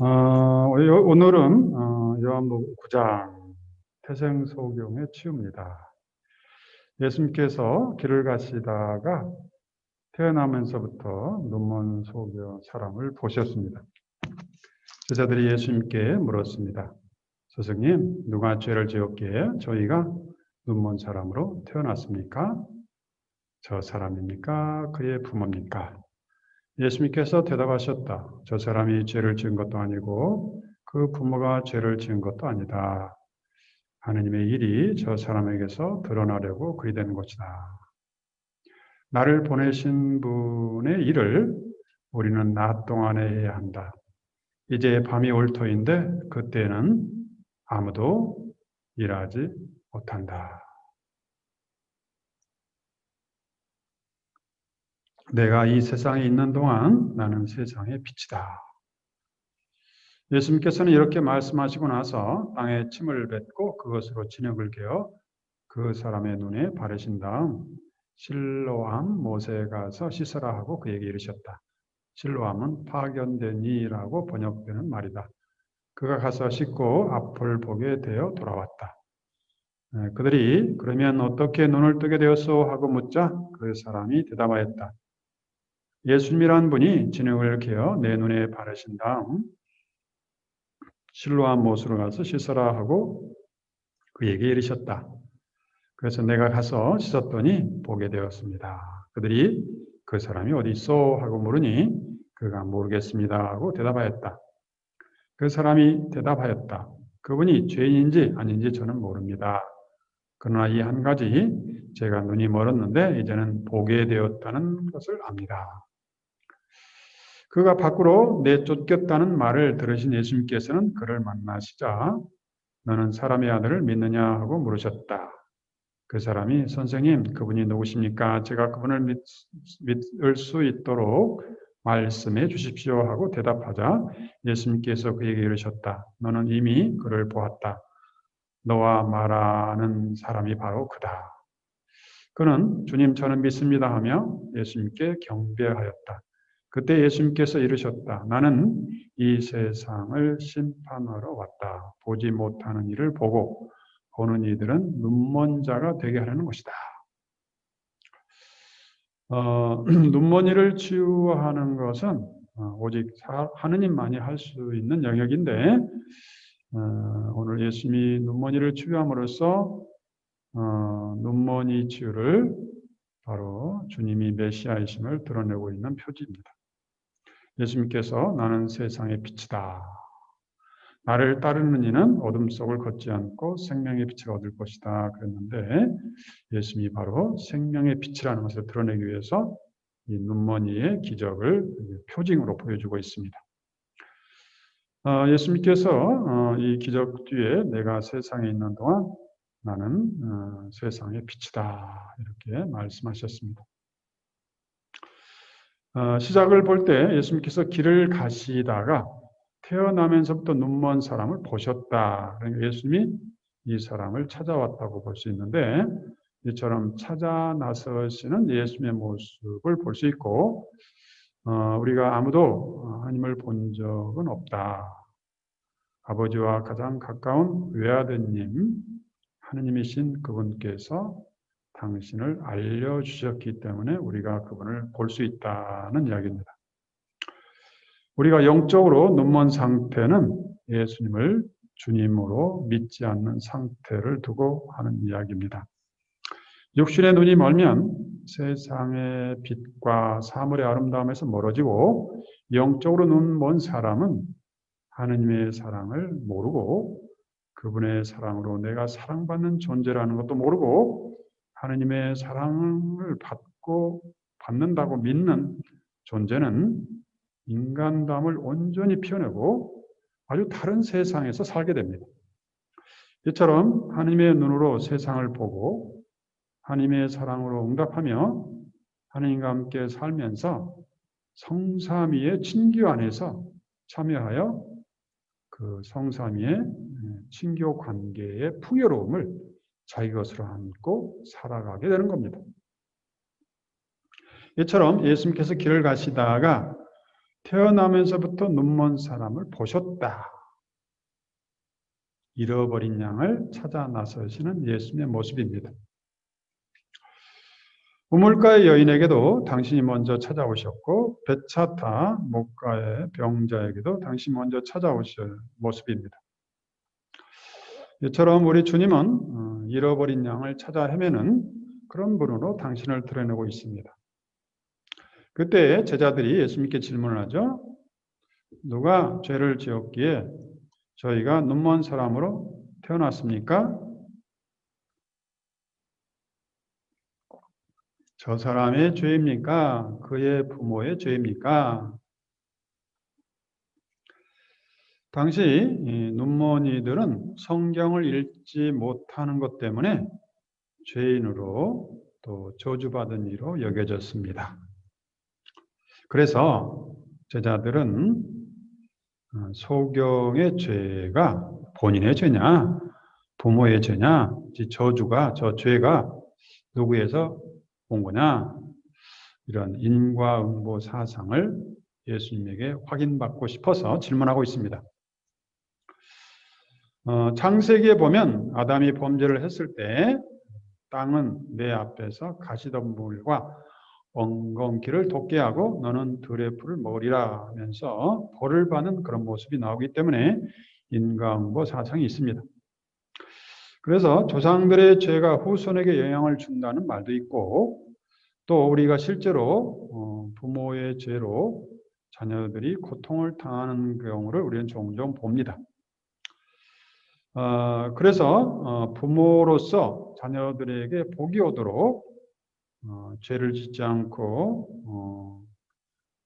오늘은 요한복음 9장 태생소경의 치유입니다. 예수님께서 길을 가시다가 태어나면서부터 눈먼 소경 사람을 보셨습니다. 제자들이 예수님께 물었습니다. 스승님, 누가 죄를 지었기에 저희가 눈먼 사람으로 태어났습니까? 저 사람입니까? 그의 부모입니까? 예수님께서 대답하셨다. 저 사람이 죄를 지은 것도 아니고 그 부모가 죄를 지은 것도 아니다. 하느님의 일이 저 사람에게서 드러나려고 그리 된 것이다. 나를 보내신 분의 일을 우리는 낮 동안에 해야 한다. 이제 밤이 올 터인데 그때는 아무도 일하지 못한다. 내가 이 세상에 있는 동안 나는 세상의 빛이다. 예수님께서는 이렇게 말씀하시고 나서 땅에 침을 뱉고 그것으로 진흙을 개어 그 사람의 눈에 바르신 다음 실로암 못에 가서 씻으라 하고 그에게 이르셨다. 실로암은 파견된 이라고 번역되는 말이다. 그가 가서 씻고 앞을 보게 되어 돌아왔다. 그들이 그러면 어떻게 눈을 뜨게 되었소 하고 묻자 그 사람이 대답하였다. 예수님이란 분이 진흙을 개어 내 눈에 바르신 다음 실로암 못으로 가서 씻으라 하고 그에게 이르셨다. 그래서 내가 가서 씻었더니 보게 되었습니다. 그들이 그 사람이 어디 있어? 하고 물으니 그가 모르겠습니다 하고 대답하였다. 그 사람이 대답하였다. 그분이 죄인인지 아닌지 저는 모릅니다. 그러나 이 한 가지 제가 눈이 멀었는데 이제는 보게 되었다는 것을 압니다. 그가 밖으로 내쫓겼다는 말을 들으신 예수님께서는 그를 만나시자 너는 사람의 아들을 믿느냐 하고 물으셨다. 그 사람이 선생님 그분이 누구십니까? 제가 그분을 믿을 수 있도록 말씀해 주십시오 하고 대답하자 예수님께서 그에게 이르셨다. 너는 이미 그를 보았다. 너와 말하는 사람이 바로 그다. 그는 주님 저는 믿습니다 하며 예수님께 경배하였다. 그때 예수님께서 이르셨다. 나는 이 세상을 심판하러 왔다. 보지 못하는 이를 보고 보는 이들은 눈먼 자가 되게 하려는 것이다. 눈먼 이를 치유하는 것은 오직 하느님만이 할 수 있는 영역인데 오늘 예수님이 눈먼 이를 치유함으로써 눈먼 이 치유를 바로 주님이 메시아이심을 드러내고 있는 표지입니다. 예수님께서 나는 세상의 빛이다. 나를 따르는 이는 어둠 속을 걷지 않고 생명의 빛을 얻을 것이다. 그랬는데 예수님이 바로 생명의 빛이라는 것을 드러내기 위해서 이 눈먼이의 기적을 표징으로 보여주고 있습니다. 예수님께서 이 기적 뒤에 내가 세상에 있는 동안 나는 세상의 빛이다. 이렇게 말씀하셨습니다. 시작을 볼 때 예수님께서 길을 가시다가 태어나면서부터 눈먼 사람을 보셨다. 그러니까 예수님이 이 사람을 찾아왔다고 볼 수 있는데 이처럼 찾아 나서시는 예수님의 모습을 볼 수 있고 우리가 아무도 하나님을 본 적은 없다. 아버지와 가장 가까운 외아드님 하느님이신 그분께서 당신을 알려주셨기 때문에 우리가 그분을 볼 수 있다는 이야기입니다. 우리가 영적으로 눈먼 상태는 예수님을 주님으로 믿지 않는 상태를 두고 하는 이야기입니다. 육신의 눈이 멀면 세상의 빛과 사물의 아름다움에서 멀어지고 영적으로 눈먼 사람은 하느님의 사랑을 모르고 그분의 사랑으로 내가 사랑받는 존재라는 것도 모르고 하느님의 사랑을 받는다고 믿는 존재는 인간담을 온전히 피워내고 아주 다른 세상에서 살게 됩니다. 이처럼 하나님의 눈으로 세상을 보고 하나님의 사랑으로 응답하며 하나님과 함께 살면서 성삼위의 친교 안에서 참여하여 그 성삼위의 친교 관계의 풍요로움을 자기 것으로 안고 살아가게 되는 겁니다. 이처럼 예수님께서 길을 가시다가 태어나면서부터 눈먼 사람을 보셨다. 잃어버린 양을 찾아 나서시는 예수님의 모습입니다. 우물가의 여인에게도 당신이 먼저 찾아오셨고 배차타 목가의 병자에게도 당신이 먼저 찾아오실 모습입니다. 이처럼 우리 주님은 잃어버린 양을 찾아 헤매는 그런 분으로 당신을 드러내고 있습니다. 그때 제자들이 예수님께 질문을 하죠. 누가 죄를 지었기에 저희가 눈먼 사람으로 태어났습니까? 저 사람의 죄입니까? 그의 부모의 죄입니까? 당시 눈먼 이들은 성경을 읽지 못하는 것 때문에 죄인으로 또 저주받은 이로 여겨졌습니다. 그래서 제자들은 소경의 죄가 본인의 죄냐, 부모의 죄냐, 저 죄가 누구에서 온 거냐, 이런 인과응보 사상을 예수님에게 확인받고 싶어서 질문하고 있습니다. 창세기에 보면 아담이 범죄를 했을 때 땅은 내 앞에서 가시덤불과 엉겅퀴를 돋게 하고 너는 들의 풀을 먹으리라 하면서 벌을 받는 그런 모습이 나오기 때문에 인과응보 사상이 있습니다. 그래서 조상들의 죄가 후손에게 영향을 준다는 말도 있고 또 우리가 실제로 부모의 죄로 자녀들이 고통을 당하는 경우를 우리는 종종 봅니다. 그래서 부모로서 자녀들에게 복이 오도록 죄를 짓지 않고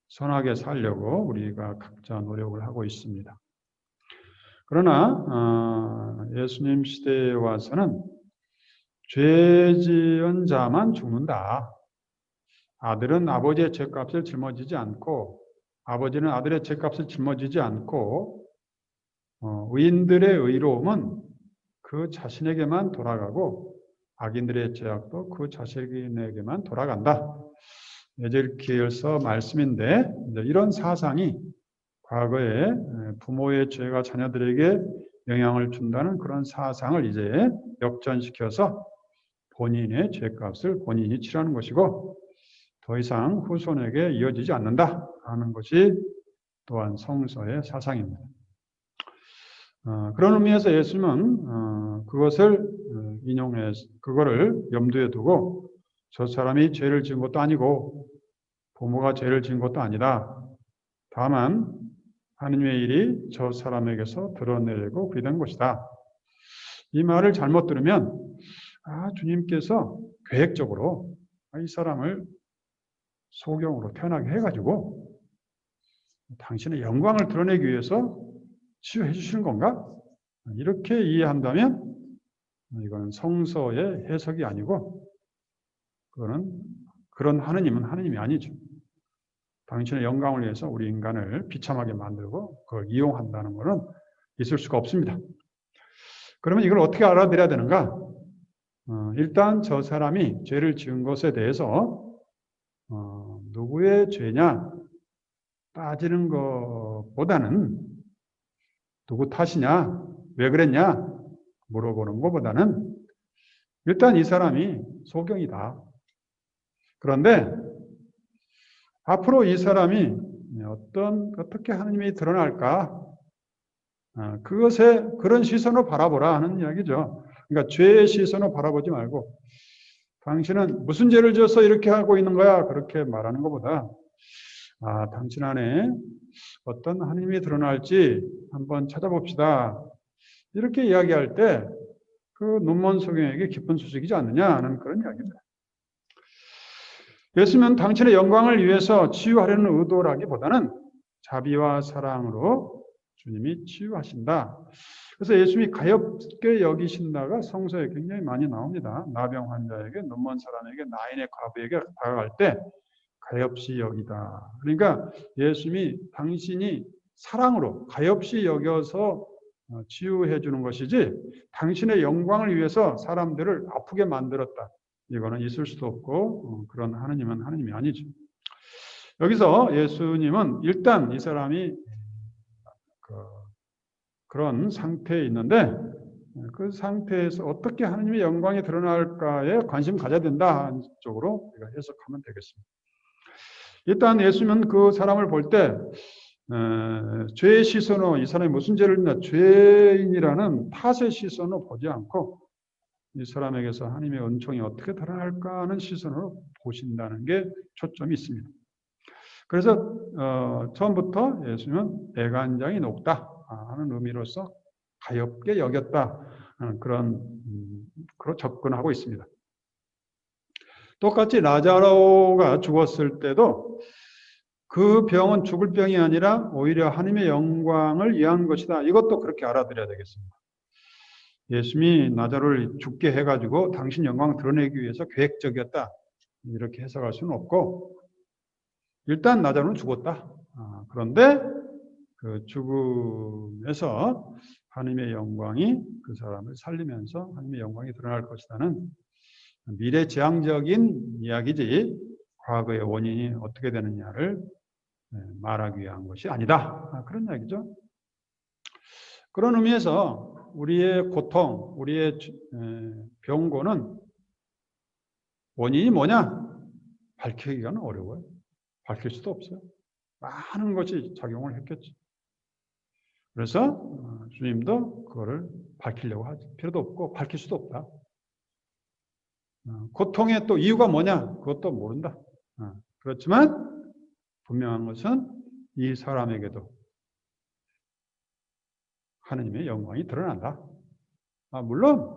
선하게 살려고 우리가 각자 노력을 하고 있습니다. 그러나 예수님 시대에 와서는 죄 지은 자만 죽는다. 아들은 아버지의 죄값을 짊어지지 않고 아버지는 아들의 죄값을 짊어지지 않고 의인들의 의로움은 그 자신에게만 돌아가고 악인들의 죄악도 그 자신에게만 돌아간다. 에제키엘서 말씀인데 이런 사상이 과거에 부모의 죄가 자녀들에게 영향을 준다는 그런 사상을 이제 역전시켜서 본인의 죄값을 본인이 치르는 것이고 더 이상 후손에게 이어지지 않는다 하는 것이 또한 성서의 사상입니다. 그런 의미에서 예수님은 그것을 그거를 염두에 두고 저 사람이 죄를 지은 것도 아니고 부모가 죄를 지은 것도 아니다. 다만 하느님의 일이 저 사람에게서 드러내고 그리 된 것이다. 이 말을 잘못 들으면 주님께서 계획적으로 이 사람을 소경으로 태어나게 해가지고 당신의 영광을 드러내기 위해서 치유해 주시는 건가? 이렇게 이해한다면 이건 성서의 해석이 아니고 그런 하느님은 하느님이 아니죠. 당신의 영광을 위해서 우리 인간을 비참하게 만들고 그걸 이용한다는 것은 있을 수가 없습니다. 그러면 이걸 어떻게 알아들어야 되는가? 일단 저 사람이 죄를 지은 것에 대해서 누구의 죄냐 따지는 것보다는 누구 탓이냐, 왜 그랬냐 물어보는 것보다는 일단 이 사람이 소경이다. 그런데 앞으로 이 사람이 어떻게 하느님이 드러날까? 그런 시선으로 바라보라 하는 이야기죠. 그러니까 죄의 시선으로 바라보지 말고 당신은 무슨 죄를 지어서 이렇게 하고 있는 거야? 그렇게 말하는 것보다 당신 안에 어떤 하느님이 드러날지 한번 찾아봅시다. 이렇게 이야기할 때 그 눈먼 소경에게 기쁜 소식이지 않느냐 하는 그런 이야기입니다. 예수님은 당신의 영광을 위해서 치유하려는 의도라기보다는 자비와 사랑으로 주님이 치유하신다. 그래서 예수님이 가엾게 여기신다가 성서에 굉장히 많이 나옵니다. 나병 환자에게, 눈먼 사람에게, 나인의 과부에게 다가갈 때 가엾이 여기다. 그러니까 예수님이 당신이 사랑으로 가엾이 여겨서 치유해 주는 것이지 당신의 영광을 위해서 사람들을 아프게 만들었다. 이거는 있을 수도 없고 그런 하느님은 하느님이 아니죠. 여기서 예수님은 일단 이 사람이 그런 상태에 있는데 그 상태에서 어떻게 하나님의 영광이 드러날까에 관심 가져야 된다 쪽으로 우리가 해석하면 되겠습니다. 일단 예수님은 그 사람을 볼 때 죄의 시선으로 이 사람이 무슨 죄를 했나 죄인이라는 탓의 시선으로 보지 않고 이 사람에게서 하나님의 은총이 어떻게 드러날까 하는 시선으로 보신다는 게 초점이 있습니다. 그래서 처음부터 예수님은 애간장이 높다 하는 의미로서 가엾게 여겼다 하는 그런 접근하고 있습니다. 똑같이 라자로가 죽었을 때도 그 병은 죽을 병이 아니라 오히려 하나님의 영광을 위한 것이다. 이것도 그렇게 알아들여야 되겠습니다. 예수님이 나자로를 죽게 해가지고 당신 영광을 드러내기 위해서 계획적이었다. 이렇게 해석할 수는 없고 일단 나자로는 죽었다. 그런데 그 죽음에서 하나님의 영광이 그 사람을 살리면서 하나님의 영광이 드러날 것이라는 미래지향적인 이야기지 과거의 원인이 어떻게 되느냐를 말하기 위한 것이 아니다. 그런 이야기죠. 그런 의미에서 우리의 고통, 우리의 병고는 원인이 뭐냐? 밝히기가 어려워요. 밝힐 수도 없어요. 많은 것이 작용을 했겠죠. 그래서 주님도 그거를 밝히려고 할 필요도 없고 밝힐 수도 없다. 고통의 또 이유가 뭐냐? 그것도 모른다. 그렇지만 분명한 것은 이 사람에게도 하나님의 영광이 드러난다. 물론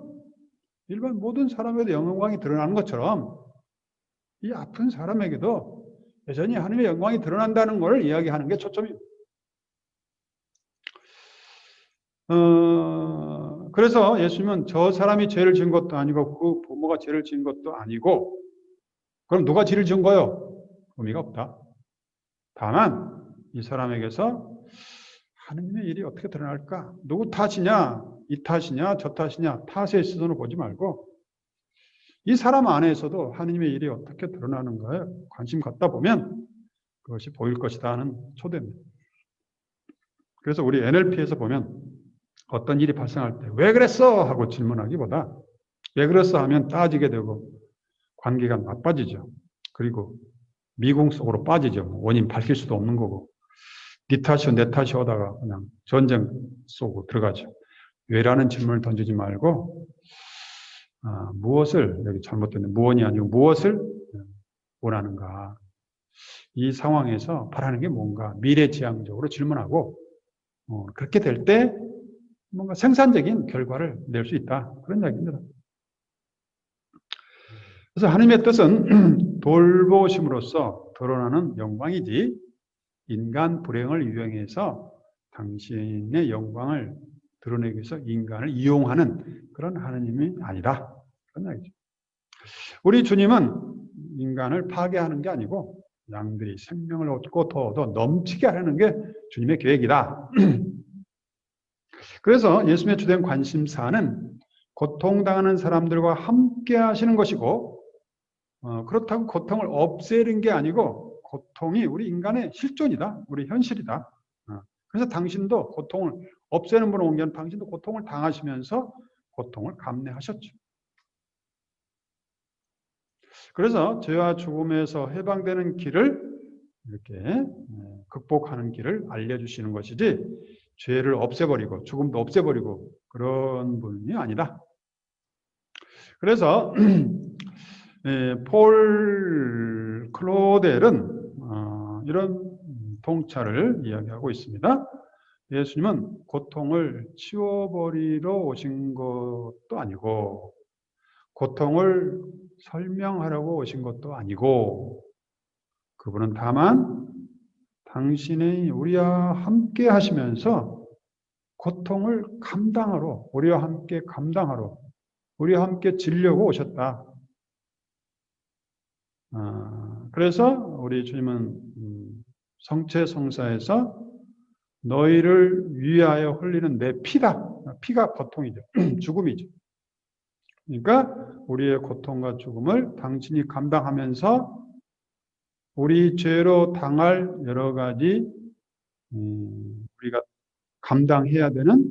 일반 모든 사람에게도 영광이 드러나는 것처럼 이 아픈 사람에게도 여전히 하나님의 영광이 드러난다는 것을 이야기하는 게 초점입니다. 그래서 예수님은 저 사람이 죄를 지은 것도 아니고 그 부모가 죄를 지은 것도 아니고 그럼 누가 죄를 지은 거요? 의미가 없다. 다만 이 사람에게서 하나님의 일이 어떻게 드러날까? 누구 탓이냐? 이 탓이냐? 저 탓이냐? 탓의 시선을 보지 말고 이 사람 안에서도 하나님의 일이 어떻게 드러나는가에 관심 갖다 보면 그것이 보일 것이다 하는 초대입니다. 그래서 우리 NLP에서 보면 어떤 일이 발생할 때 왜 그랬어? 하고 질문하기보다 왜 그랬어? 하면 따지게 되고 관계가 나빠지죠. 그리고 미궁 속으로 빠지죠. 원인 밝힐 수도 없는 거고 네 탓이요 내 탓이요 하다가 그냥 전쟁 속으로 들어가죠. 왜라는 질문을 던지지 말고 무엇을 여기 잘못됐네. 무언이 아니고 무엇을 원하는가. 이 상황에서 바라는 게 뭔가 미래지향적으로 질문하고 그렇게 될 때 뭔가 생산적인 결과를 낼 수 있다. 그런 이야기입니다. 그래서 하나님의 뜻은 돌보심으로써 드러나는 영광이지 인간 불행을 이용해서 당신의 영광을 드러내기 위해서 인간을 이용하는 그런 하나님이 아니다. 그런 이야기죠. 우리 주님은 인간을 파괴하는 게 아니고 양들이 생명을 얻고 더 넘치게 하려는 게 주님의 계획이다. 그래서 예수님의 주된 관심사는 고통당하는 사람들과 함께 하시는 것이고 그렇다고 고통을 없애는 게 아니고 고통이 우리 인간의 실존이다. 우리 현실이다. 그래서 당신도 고통을 없애는 분을 옮겨는 당신도 고통을 당하시면서 고통을 감내하셨죠. 그래서 죄와 죽음에서 해방되는 길을 이렇게 극복하는 길을 알려주시는 것이지 죄를 없애버리고 죽음도 없애버리고 그런 분이 아니다. 그래서 폴 클로델은 이런 통찰을 이야기하고 있습니다. 예수님은 고통을 치워버리러 오신 것도 아니고 고통을 설명하려고 오신 것도 아니고 그분은 다만 당신이 우리와 함께 하시면서 고통을 감당하러 우리와 함께 감당하러 우리와 함께 지려고 오셨다. 그래서 우리 주님은 성체성사에서 너희를 위하여 흘리는 내 피다. 피가 고통이죠. 죽음이죠. 그러니까 우리의 고통과 죽음을 당신이 감당하면서 우리 죄로 당할 여러 가지 우리가 감당해야 되는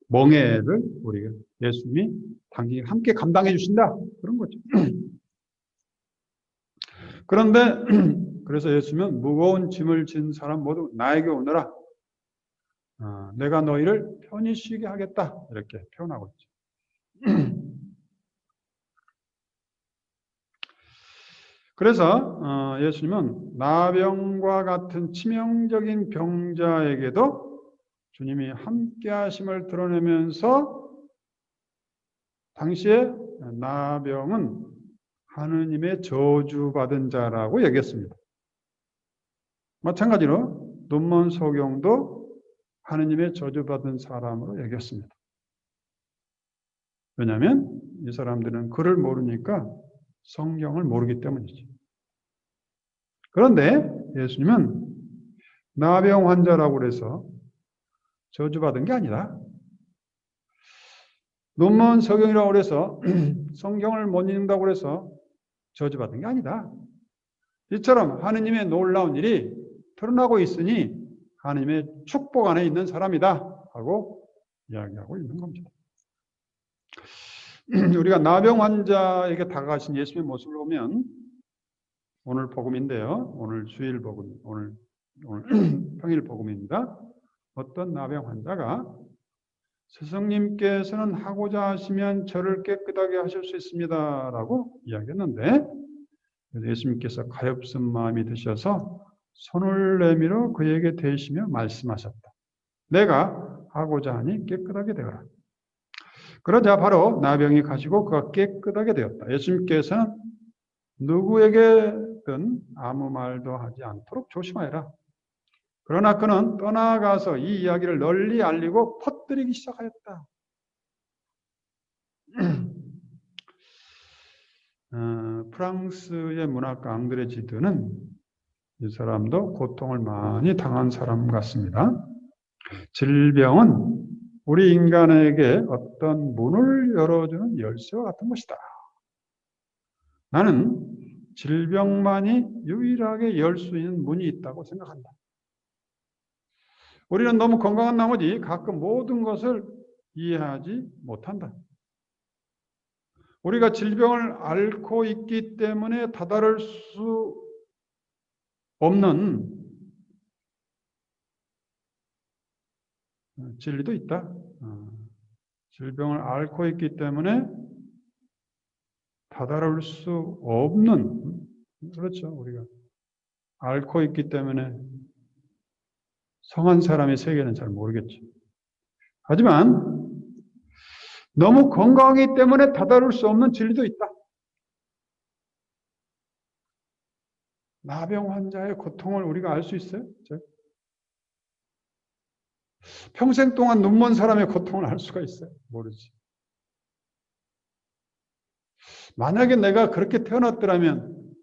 멍해를 우리가 예수님이 당신이 함께 감당해 주신다. 그런 거죠. 그런데 그래서 예수님은 무거운 짐을 진 사람 모두 나에게 오너라. 내가 너희를 편히 쉬게 하겠다. 이렇게 표현하고 있죠. 그래서 예수님은 나병과 같은 치명적인 병자에게도 주님이 함께 하심을 드러내면서 당시에 나병은 하느님의 저주받은 자라고 얘기했습니다. 마찬가지로 눈먼 소경도 하느님의 저주받은 사람으로 얘기했습니다. 왜냐하면 이 사람들은 글을 모르니까 성경을 모르기 때문이죠. 그런데 예수님은 나병 환자라고 해서 저주받은 게 아니라 눈먼 소경이라고 해서 성경을 못 읽는다고 해서 저주받은 게 아니다. 이처럼 하느님의 놀라운 일이 드러나고 있으니 하느님의 축복 안에 있는 사람이다 하고 이야기하고 있는 겁니다. 우리가 나병 환자에게 다가가신 예수님의 모습을 보면 오늘 복음인데요. 오늘 주일 복음, 오늘 평일 복음입니다. 어떤 나병 환자가 스승님께서는 하고자 하시면 저를 깨끗하게 하실 수 있습니다. 라고 이야기했는데 예수님께서 가엾은 마음이 드셔서 손을 내밀어 그에게 대시며 말씀하셨다. 내가 하고자 하니 깨끗하게 되어라. 그러자 바로 나병이 가시고 그가 깨끗하게 되었다. 예수님께서는 누구에게든 아무 말도 하지 않도록 조심하여라. 그러나 그는 떠나가서 이 이야기를 널리 알리고 퍼뜨리기 시작하였다. 프랑스의 문학가 앙드레 지드는 이 사람도 고통을 많이 당한 사람 같습니다. 질병은 우리 인간에게 어떤 문을 열어주는 열쇠와 같은 것이다. 나는 질병만이 유일하게 열 수 있는 문이 있다고 생각한다. 우리는 너무 건강한 나머지 가끔 모든 것을 이해하지 못한다. 우리가 질병을 앓고 있기 때문에 다다를 수 없는 진리도 있다. 질병을 앓고 있기 때문에 다다를 수 없는, 그렇죠. 우리가 앓고 있기 때문에 성한 사람의 세계는 잘 모르겠죠. 하지만 너무 건강하기 때문에 다다를 수 없는 진리도 있다. 나병 환자의 고통을 우리가 알 수 있어요? 평생 동안 눈먼 사람의 고통을 알 수가 있어요? 모르지. 만약에 내가 그렇게 태어났더라면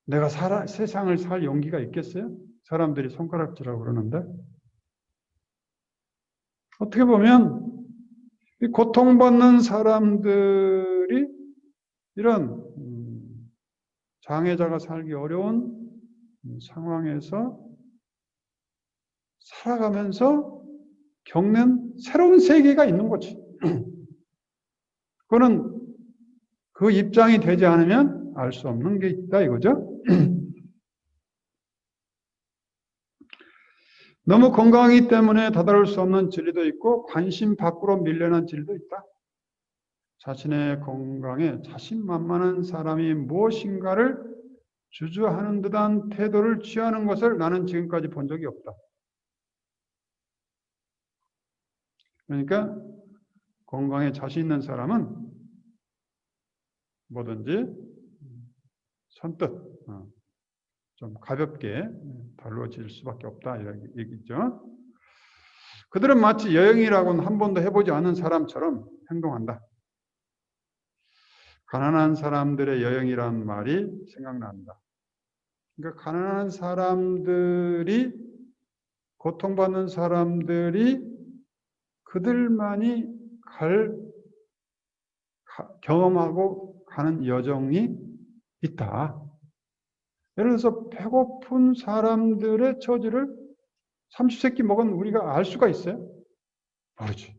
내가 세상을 살 용기가 있겠어요? 사람들이 손가락질하고 그러는데 어떻게 보면 이 고통받는 사람들이 이런 장애자가 살기 어려운 상황에서 살아가면서 겪는 새로운 세계가 있는 거지. 그거는 그 입장이 되지 않으면 알 수 없는 게 있다 이거죠. 너무 건강하기 때문에 다다를 수 없는 진리도 있고 관심 밖으로 밀려난 진리도 있다. 자신의 건강에 자신만만한 사람이 무엇인가를 주저하는 듯한 태도를 취하는 것을 나는 지금까지 본 적이 없다. 그러니까 건강에 자신 있는 사람은 뭐든지 선뜻 좀 가볍게 다루어질 수밖에 없다 이런 얘기죠. 그들은 마치 여행이라고는 한 번도 해보지 않은 사람처럼 행동한다. 가난한 사람들의 여행이란 말이 생각난다. 그러니까 가난한 사람들이 고통받는 사람들이 그들만이 경험하고 가는 여정이 있다. 예를 들어서 배고픈 사람들의 처지를 30세끼 먹은 우리가 알 수가 있어요? 모르지.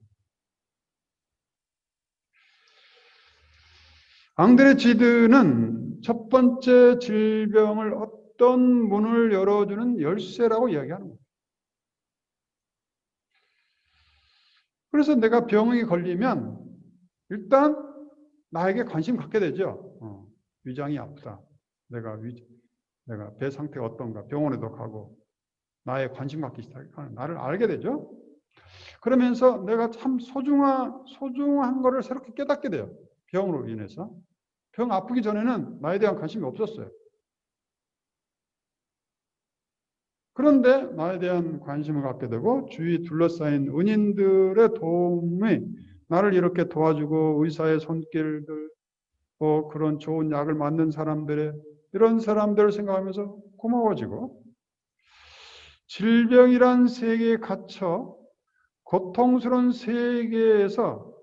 앙드레 지드는 첫 번째 질병을 어떤 문을 열어주는 열쇠라고 이야기하는 거예요. 그래서 내가 병이 걸리면 일단 나에게 관심 갖게 되죠. 위장이 아프다. 내가 배 상태가 어떤가. 병원에도 가고 나의 관심 갖기 시작하는 나를 알게 되죠. 그러면서 내가 참 소중한 거를 새롭게 깨닫게 돼요. 병으로 인해서. 병 아프기 전에는 나에 대한 관심이 없었어요. 그런데 나에 대한 관심을 갖게 되고 주위 둘러싸인 은인들의 도움이 나를 이렇게 도와주고 의사의 손길들, 그런 좋은 약을 맞는 사람들의 이런 사람들을 생각하면서 고마워지고 질병이란 세계에 갇혀 고통스러운 세계에서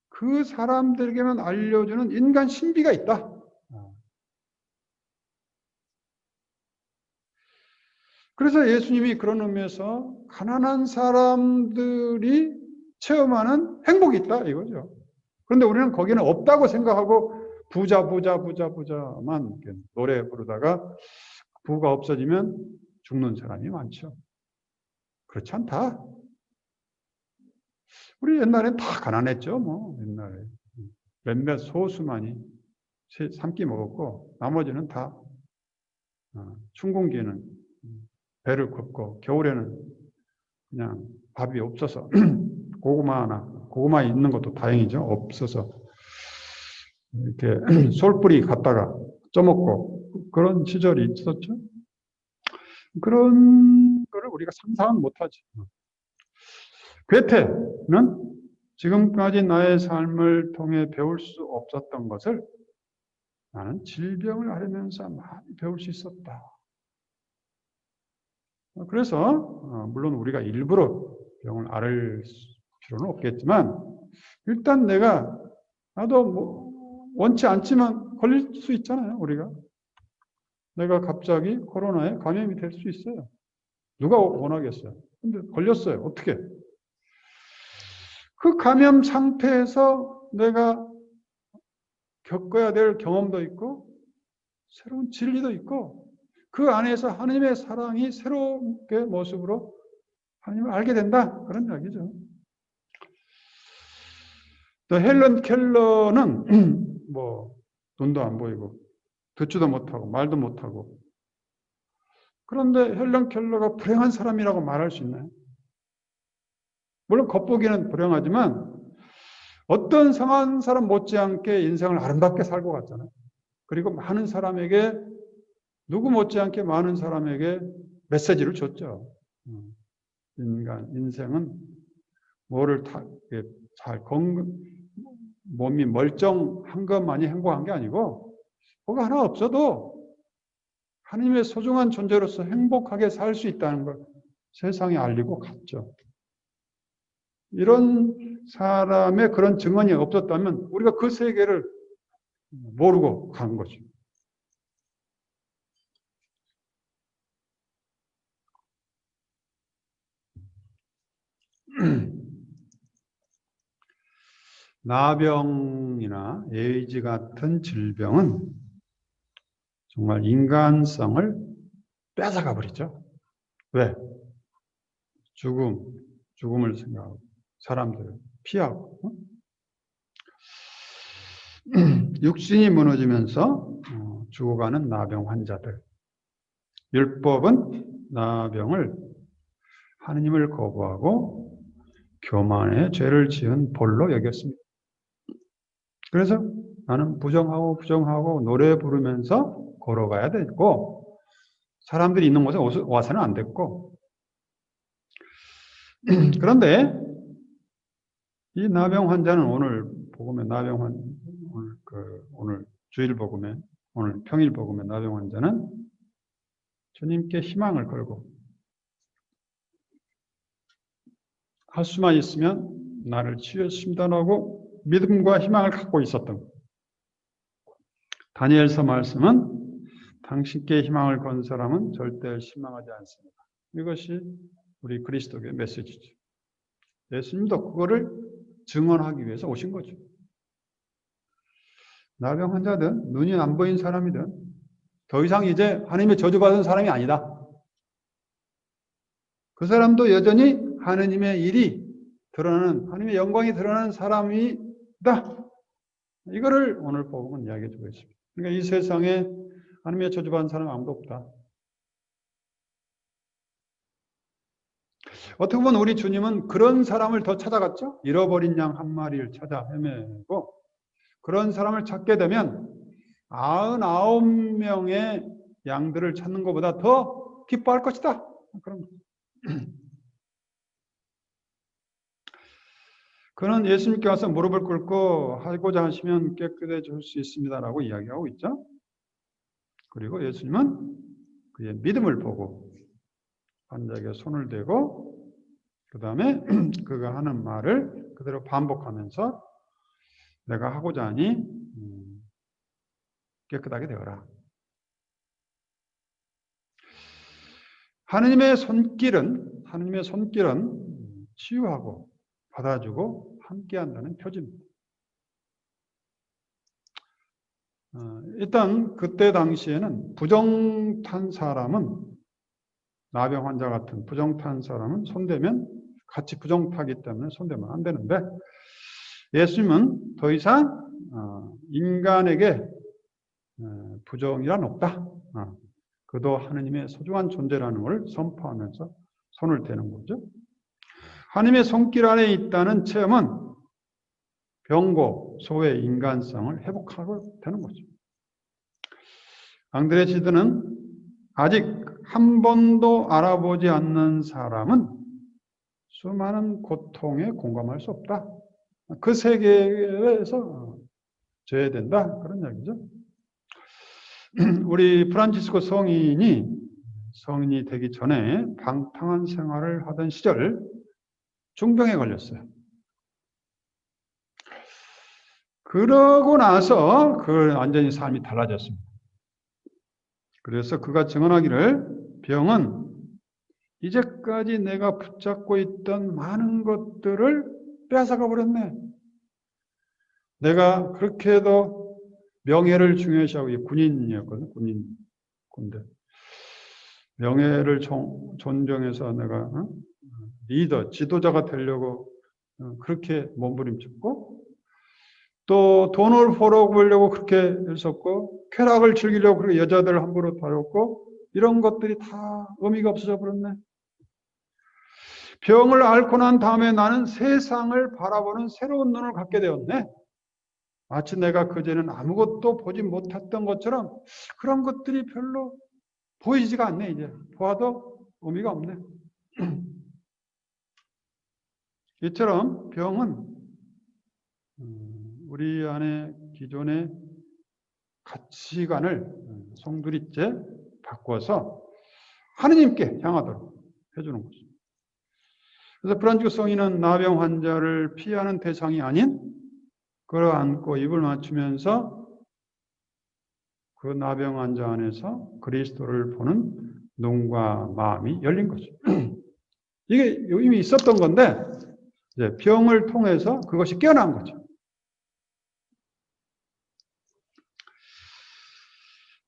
그 사람들에게만 알려주는 인간 신비가 있다. 그래서 예수님이 그런 의미에서 가난한 사람들이 체험하는 행복이 있다 이거죠. 그런데 우리는 거기는 없다고 생각하고 부자만 노래 부르다가 부가 없어지면 죽는 사람이 많죠. 그렇지 않다. 우리 옛날엔 다 가난했죠. 뭐 옛날에 몇몇 소수만이 3끼 먹었고 나머지는 다 춘궁기에는 배를 굽고 겨울에는 그냥 밥이 없어서 고구마 있는 것도 다행이죠. 없어서 이렇게 솔뿌리 갖다가 쪄먹고 그런 시절이 있었죠. 그런 거를 우리가 상상은 못하지. 괴테는 지금까지 나의 삶을 통해 배울 수 없었던 것을 나는 질병을 앓으면서 많이 배울 수 있었다. 그래서 물론 우리가 일부러 병을 앓을 필요는 없겠지만 일단 나도 원치 않지만 걸릴 수 있잖아요. 우리가 내가 갑자기 코로나에 감염이 될 수 있어요. 누가 원하겠어요? 근데 걸렸어요. 어떻게? 그 감염 상태에서 내가 겪어야 될 경험도 있고 새로운 진리도 있고 그 안에서 하나님의 사랑이 새로운 모습으로 하나님을 알게 된다. 그런 이야기죠. 또 헬런 켈러는 눈도 안 보이고 듣지도 못하고 말도 못하고 그런데 헬런 켈러가 불행한 사람이라고 말할 수 있나요? 물론 겉보기는 불행하지만 어떤 성한 사람 못지않게 인생을 아름답게 살고 갔잖아요. 그리고 누구 못지않게 많은 사람에게 메시지를 줬죠. 인생은 뭐를 몸이 멀쩡한 것만이 행복한 게 아니고 뭐가 하나 없어도 하나님의 소중한 존재로서 행복하게 살 수 있다는 걸 세상에 알리고 갔죠. 이런 사람의 그런 증언이 없었다면 우리가 그 세계를 모르고 간 거죠. 나병이나 에이즈 같은 질병은 정말 인간성을 뺏어가 버리죠. 왜? 죽음을 생각하고 사람들을 피하고 육신이 무너지면서 죽어가는 나병 환자들. 율법은 나병을 하느님을 거부하고 교만의 죄를 지은 벌로 여겼습니다. 그래서 나는 부정하고 노래 부르면서 걸어가야 됐고 사람들이 있는 곳에 와서는 안 됐고 그런데 이 나병 환자는 오늘 주일 복음에 오늘 평일 복음에 나병 환자는 주님께 희망을 걸고 할 수만 있으면 나를 치유해 주신다고 믿음과 희망을 갖고 있었던 다니엘서 말씀은 당신께 희망을 건 사람은 절대 실망하지 않습니다. 이것이 우리 그리스도교의 메시지죠. 예수님도 그거를 증언하기 위해서 오신 거죠. 나병 환자든 눈이 안 보인 사람이든 더 이상 이제 하나님의 저주받은 사람이 아니다. 그 사람도 여전히 하나님의 일이 드러나는, 하나님의 영광이 드러나는 사람이다. 이거를 오늘 복음은 이야기해 주고 있습니다. 그러니까 이 세상에 하나님의 저주받은 사람 아무도 없다. 어떻게 보면 우리 주님은 그런 사람을 더 찾아갔죠. 잃어버린 양 한 마리를 찾아 헤매고 그런 사람을 찾게 되면 99명의 양들을 찾는 것보다 더 기뻐할 것이다. 그런 거. 그는 예수님께 와서 무릎을 꿇고 하고자 하시면 깨끗해질 수 있습니다라고 이야기하고 있죠. 그리고 예수님은 그의 믿음을 보고 환자에게 손을 대고 그 다음에 그가 하는 말을 그대로 반복하면서 내가 하고자 하니 깨끗하게 되어라. 하나님의 손길은 치유하고 받아주고 함께한다는 표지입니다. 일단 그때 당시에는 부정탄 사람은 나병 환자 같은 부정탄 사람은 손대면 같이 부정타기 때문에 손대면 안 되는데 예수님은 더 이상 인간에게 부정이란 없다. 그도 하나님의 소중한 존재라는 걸 선포하면서 손을 대는 거죠. 하나님의 손길 안에 있다는 체험은 병고, 소의 인간성을 회복하고 되는 거죠. 앙드레 지드는 아직 한 번도 알아보지 않는 사람은 수많은 고통에 공감할 수 없다. 그 세계에서 제외된다. 그런 이야기죠. 우리 프란치스코 성인이 되기 전에 방탕한 생활을 하던 시절 중병에 걸렸어요. 그러고 나서 완전히 삶이 달라졌습니다. 그래서 그가 증언하기를 병은 이제까지 내가 붙잡고 있던 많은 것들을 빼앗아가 버렸네. 내가 그렇게 해도 명예를 중요시하고 군인이었거든. 군대. 명예를 존경해서 내가 리더, 지도자가 되려고 그렇게 몸부림쳤고 또 돈을 벌어보려고 그렇게 했었고 쾌락을 즐기려고 그렇게 여자들을 함부로 다뤘고 이런 것들이 다 의미가 없어져 버렸네. 병을 앓고 난 다음에 나는 세상을 바라보는 새로운 눈을 갖게 되었네. 마치 내가 그전에는 아무것도 보지 못했던 것처럼 그런 것들이 별로 보이지가 않네. 이제 보아도 의미가 없네. 이처럼 병은 우리 안에 기존의 가치관을 송두리째 바꿔서 하느님께 향하도록 해주는 것입니다. 그래서 프란치스코 성인은 나병 환자를 피하는 대상이 아닌 끌어안고 입을 맞추면서 그 나병 환자 안에서 그리스도를 보는 눈과 마음이 열린 거죠. 이게 이미 있었던 건데 이제 병을 통해서 그것이 깨어난 거죠.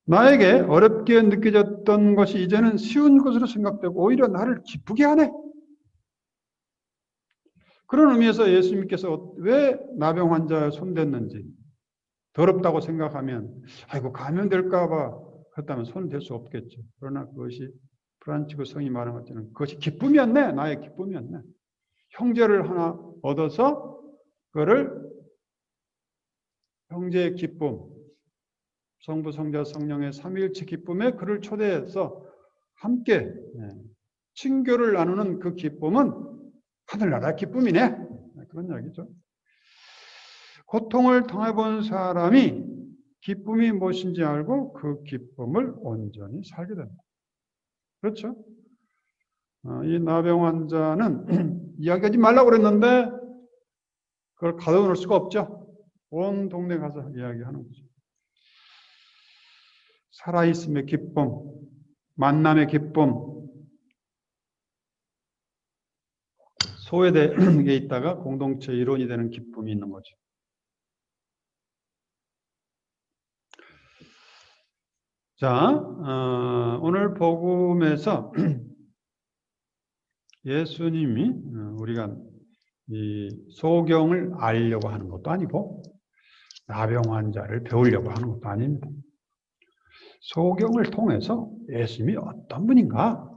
나에게 어렵게 느껴졌던 것이 이제는 쉬운 것으로 생각되고 오히려 나를 기쁘게 하네. 그런 의미에서 예수님께서 왜 나병 환자에 손댔는지 더럽다고 생각하면 아이고 감염될까 봐 그렇다면 손을 댈 수 없겠죠. 그러나 그것이 프란치스코 성이 말한 것처럼 그것이 기쁨이었네. 나의 기쁨이었네. 형제를 하나 얻어서 그거를 형제의 기쁨, 성부, 성자, 성령의 삼위일체 기쁨에 그를 초대해서 함께 친교를 나누는 그 기쁨은 하늘나라의 기쁨이네. 그런 이야기죠. 고통을 당해본 사람이 기쁨이 무엇인지 알고 그 기쁨을 온전히 살게 됩니다. 그렇죠? 이 나병 환자는 이야기하지 말라고 그랬는데 그걸 가둬놓을 수가 없죠. 온 동네 가서 이야기하는 거죠. 살아있음의 기쁨, 만남의 기쁨, 소외되게 있다가 공동체 일원이 되는 기쁨이 있는 거죠. 자, 오늘 복음에서 예수님이 우리가 이 소경을 알려고 하는 것도 아니고 나병 환자를 배우려고 하는 것도 아닙니다. 소경을 통해서 예수님이 어떤 분인가,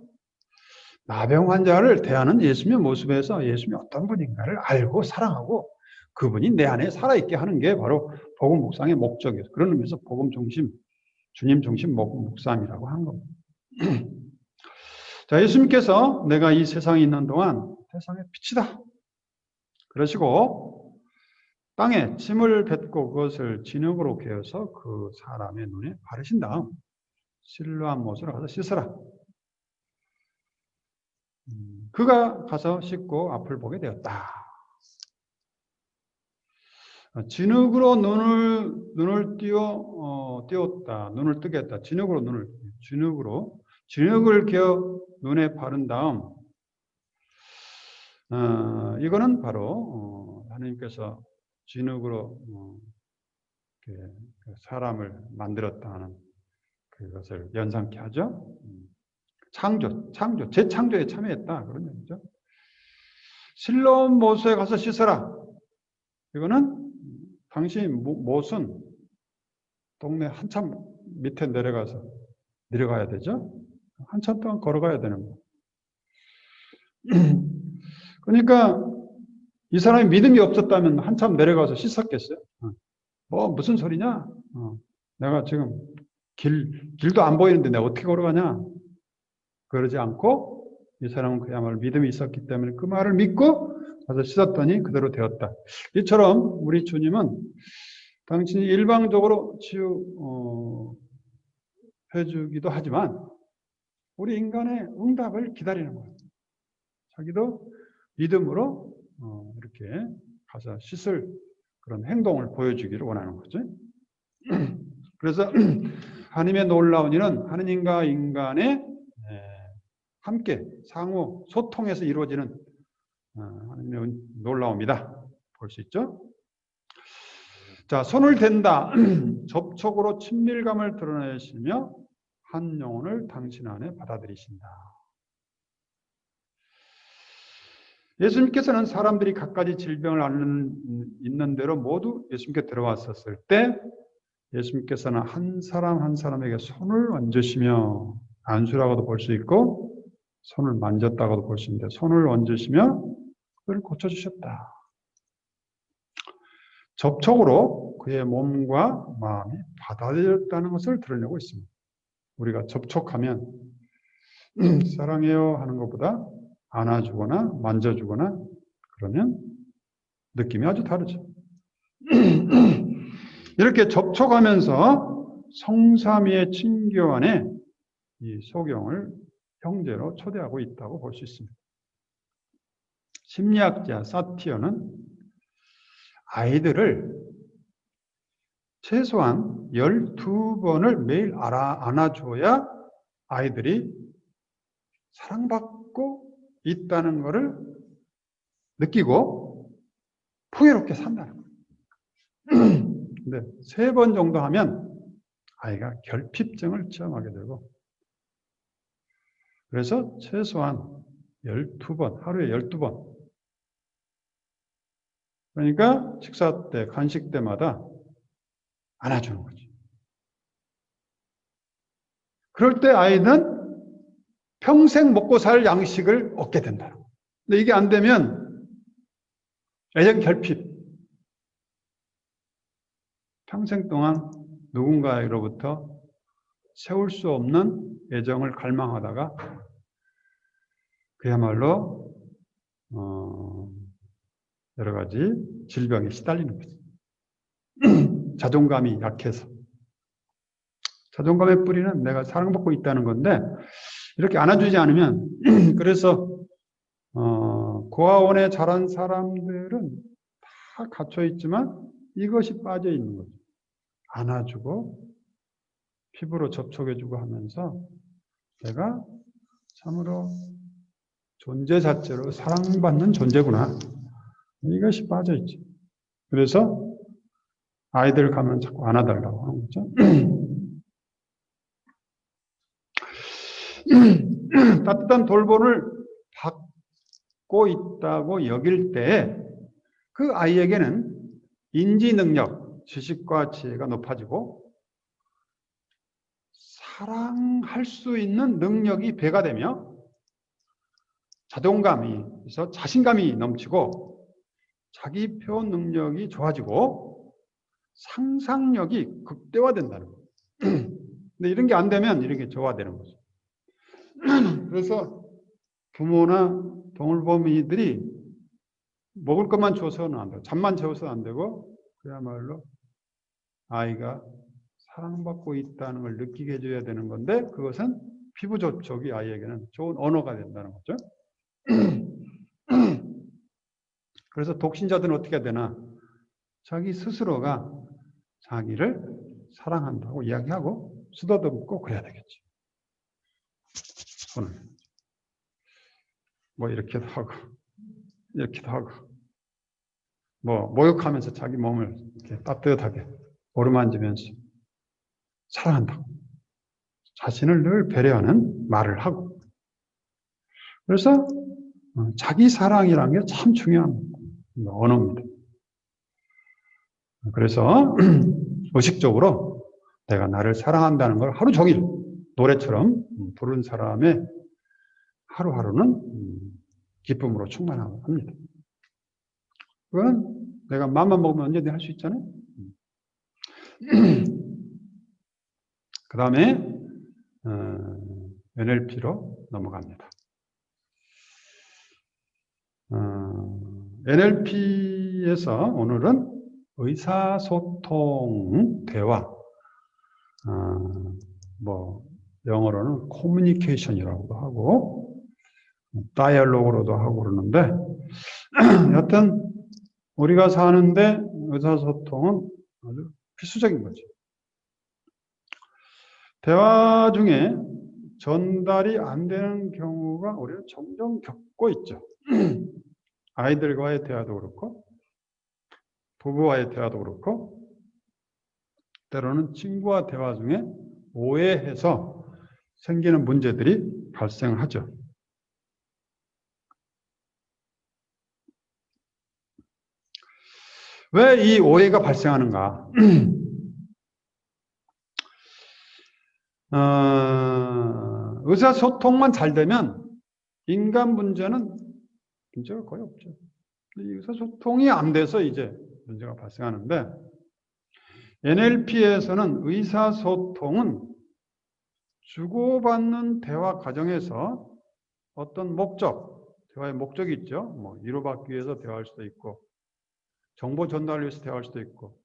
나병 환자를 대하는 예수님의 모습에서 예수님이 어떤 분인가를 알고 사랑하고 그분이 내 안에 살아있게 하는 게 바로 복음 묵상의 목적이에요. 그런 의미에서 복음 중심, 주님 중심 묵상이라고 하는 겁니다. 자, 예수님께서 내가 이 세상에 있는 동안 세상의 빛이다 그러시고 땅에 침을 뱉고 그것을 진흙으로 개어서 그 사람의 눈에 바르신 다음 실로암 못으로 가서 씻으라. 그가 가서 씻고 앞을 보게 되었다. 진흙으로 눈을 띄웠다. 눈을 뜨게 했다. 진흙을 개어 눈에 바른 다음 이거는 바로 하나님께서 진흙으로 사람을 만들었다는 그것을 연상케 하죠. 재창조에 참여했다. 그런 얘기죠. 실로암 못에 가서 씻어라. 이거는 당시 못은 동네 한참 밑에 내려가야 되죠. 한참 동안 걸어가야 되는 거. 그러니까 이 사람이 믿음이 없었다면 한참 내려가서 씻었겠어요. 무슨 소리냐? 내가 지금 길도 안 보이는데 내가 어떻게 걸어가냐? 그러지 않고 이 사람은 그야말로 믿음이 있었기 때문에 그 말을 믿고 가서 씻었더니 그대로 되었다. 이처럼 우리 주님은 당신이 일방적으로 치유해주기도 하지만 우리 인간의 응답을 기다리는 거예요. 자기도 믿음으로 이렇게 가서 씻을 그런 행동을 보여주기를 원하는 거죠. 그래서 하나님의 놀라운 일은 하느님과 인간의 함께 상호 소통에서 이루어지는 하나님의 놀라움이다. 볼 수 있죠. 자, 손을 댄다. 접촉으로 친밀감을 드러내시며 한 영혼을 당신 안에 받아들이신다. 예수님께서는 사람들이 갖가지 질병을 앓는 있는 대로 모두 예수님께 들어왔었을 때 예수님께서는 한 사람 한 사람에게 손을 얹으시며 안수라고도 볼 수 있고 손을 만졌다고도 볼 수 있는데 손을 얹으시며 그를 고쳐주셨다. 접촉으로 그의 몸과 마음이 받아들였다는 것을 드러내고 있습니다. 우리가 접촉하면 사랑해요 하는 것보다 안아주거나 만져주거나 그러면 느낌이 아주 다르죠. 이렇게 접촉하면서 성삼위의 친교 안에 이 소경을 형제로 초대하고 있다고 볼 수 있습니다. 심리학자 사티어는 아이들을 최소한 12번을 매일 안아줘야 아이들이 사랑받고 있다는 것을 느끼고 풍요롭게 산다는 거예요. 근데 3번 정도 하면 아이가 결핍증을 체험하게 되고 그래서 최소한 12번, 하루에 12번. 그러니까 식사 때, 간식 때마다 안아주는 거지. 그럴 때 아이는 평생 먹고 살 양식을 얻게 된다. 근데 이게 안 되면 애정 결핍. 평생 동안 누군가로부터 세울 수 없는 애정을 갈망하다가 그야말로 여러 가지 질병에 시달리는 거죠. 자존감이 약해서. 자존감의 뿌리는 내가 사랑받고 있다는 건데 이렇게 안아주지 않으면 그래서 고아원에 자란 사람들은 다 갇혀 있지만 이것이 빠져 있는 거죠. 안아주고 피부로 접촉해주고 하면서 내가 참으로 존재 자체로 사랑받는 존재구나. 이것이 빠져있지. 그래서 아이들 가면 자꾸 안아달라고 하는 거죠. 따뜻한 돌봄을 받고 있다고 여길 때 그 아이에게는 인지 능력, 지식과 지혜가 높아지고 사랑할 수 있는 능력이 배가 되며 자존감이 그래서 자신감이 넘치고 자기 표현 능력이 좋아지고 상상력이 극대화된다는 거예요. 근데 이런 게 안 되면 이런 게 저하되는 거죠. 그래서 부모나 동물보미들이 먹을 것만 줘서는 안 되고 잠만 재워서는 안 되고 그야말로 아이가 사랑받고 있다는 걸 느끼게 해줘야 되는 건데 그것은 피부 접촉이 아이에게는 좋은 언어가 된다는 거죠. 그래서 독신자들은 어떻게 해야 되나? 자기 스스로가 자기를 사랑한다고 이야기하고 쓰다듬고 그래야 되겠지. 손을 뭐 이렇게도 하고 이렇게도 하고 뭐 모욕하면서 자기 몸을 이렇게 따뜻하게 어루만지면서 사랑한다고 자신을 늘 배려하는 말을 하고 그래서 자기 사랑이라는 게 참 중요한 언어입니다. 그래서 의식적으로 내가 나를 사랑한다는 걸 하루 종일 노래처럼 부른 사람의 하루하루는 기쁨으로 충만합니다. 그건 내가 마음만 먹으면 언제든 할 수 있잖아요. 그 다음에 NLP로 넘어갑니다. NLP에서 오늘은 의사소통, 대화, 뭐 영어로는 커뮤니케이션이라고도 하고 다이얼로그로도 하고 그러는데 여튼 우리가 사는데 의사소통은 아주 필수적인 거죠. 대화 중에 전달이 안 되는 경우가 우리가 점점 겪고 있죠. 아이들과의 대화도 그렇고 부부와의 대화도 그렇고 때로는 친구와 대화 중에 오해해서 생기는 문제들이 발생하죠. 왜 이 오해가 발생하는가? 의사소통만 잘 되면 인간 문제는 문제가 거의 없죠. 이 의사소통이 안 돼서 이제 문제가 발생하는데 NLP에서는 의사소통은 주고받는 대화 과정에서 어떤 목적, 대화의 목적이 있죠. 뭐 위로받기 위해서 대화할 수도 있고 정보 전달을 위해서 대화할 수도 있고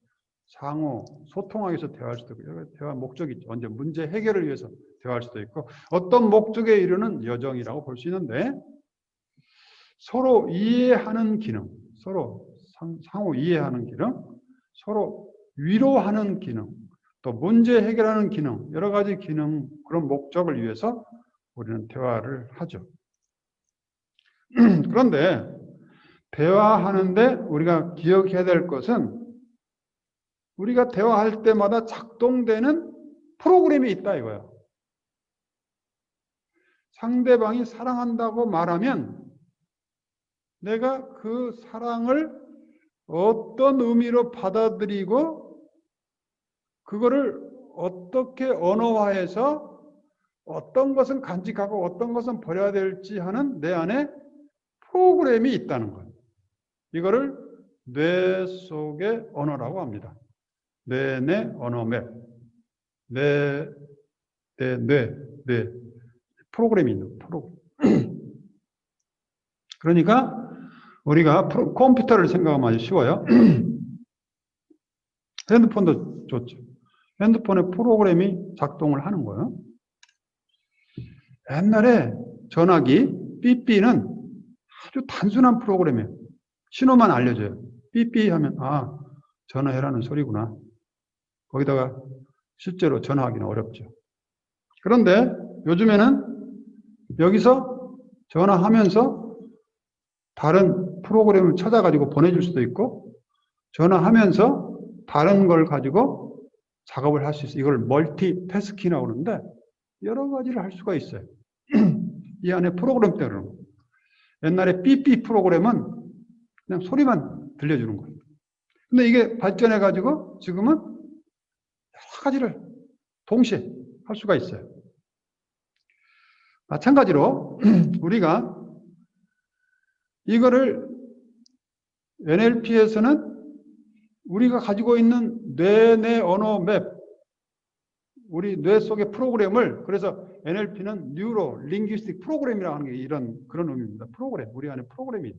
상호 소통하기 위해서 대화할 수도 있고 여러 대화 목적이 있죠. 언제 문제 해결을 위해서 대화할 수도 있고 어떤 목적에 이르는 여정이라고 볼 수 있는데 서로 이해하는 기능, 서로 상호 이해하는 기능, 서로 위로하는 기능, 또 문제 해결하는 기능, 여러 가지 기능, 그런 목적을 위해서 우리는 대화를 하죠. 그런데 대화하는데 우리가 기억해야 될 것은 우리가 대화할 때마다 작동되는 프로그램이 있다 이거예요. 상대방이 사랑한다고 말하면 내가 그 사랑을 어떤 의미로 받아들이고 그거를 어떻게 언어화해서 어떤 것은 간직하고 어떤 것은 버려야 될지 하는 내 안에 프로그램이 있다는 거예요. 이거를 뇌 속의 언어라고 합니다. 뇌 언어맵. 뇌 프로그램이 있는 프로그램. 그러니까 우리가 컴퓨터를 생각하면 아주 쉬워요. 핸드폰도 좋죠. 핸드폰에 프로그램이 작동을 하는 거예요. 옛날에 전화기 삐삐는 아주 단순한 프로그램이에요. 신호만 알려줘요. 삐삐 하면 아 전화해라는 소리구나. 거기다가 실제로 전화하기는 어렵죠. 그런데 요즘에는 여기서 전화하면서 다른 프로그램을 찾아가지고 보내줄 수도 있고, 전화하면서 다른 걸 가지고 작업을 할 수 있어요. 이걸 멀티태스킹이라고 그러는데 여러 가지를 할 수가 있어요. 이 안에 프로그램 때문에. 옛날에 삐삐 프로그램은 그냥 소리만 들려주는 거예요. 근데 이게 발전해가지고 지금은 여러 가지를 동시에 할 수가 있어요. 마찬가지로 우리가 이거를 NLP에서는 우리가 가지고 있는 뇌 언어 맵, 우리 뇌 속의 프로그램을, 그래서 NLP는 뉴로 링귀스틱 프로그램이라고 하는 게 그런 의미입니다. 프로그램, 우리 안에 프로그램이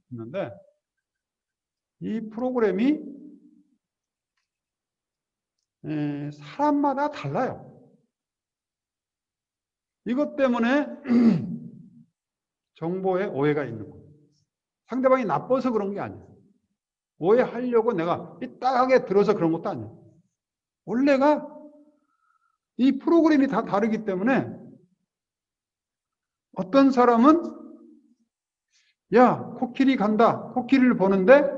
있는데 이 프로그램이 사람마다 달라요. 이것 때문에 정보에 오해가 있는 거예요. 상대방이 나빠서 그런 게 아니에요. 오해하려고 내가 삐딱하게 들어서 그런 것도 아니에요. 원래가 이 프로그램이 다 다르기 때문에 어떤 사람은 야, 코끼리 간다. 코끼리를 보는데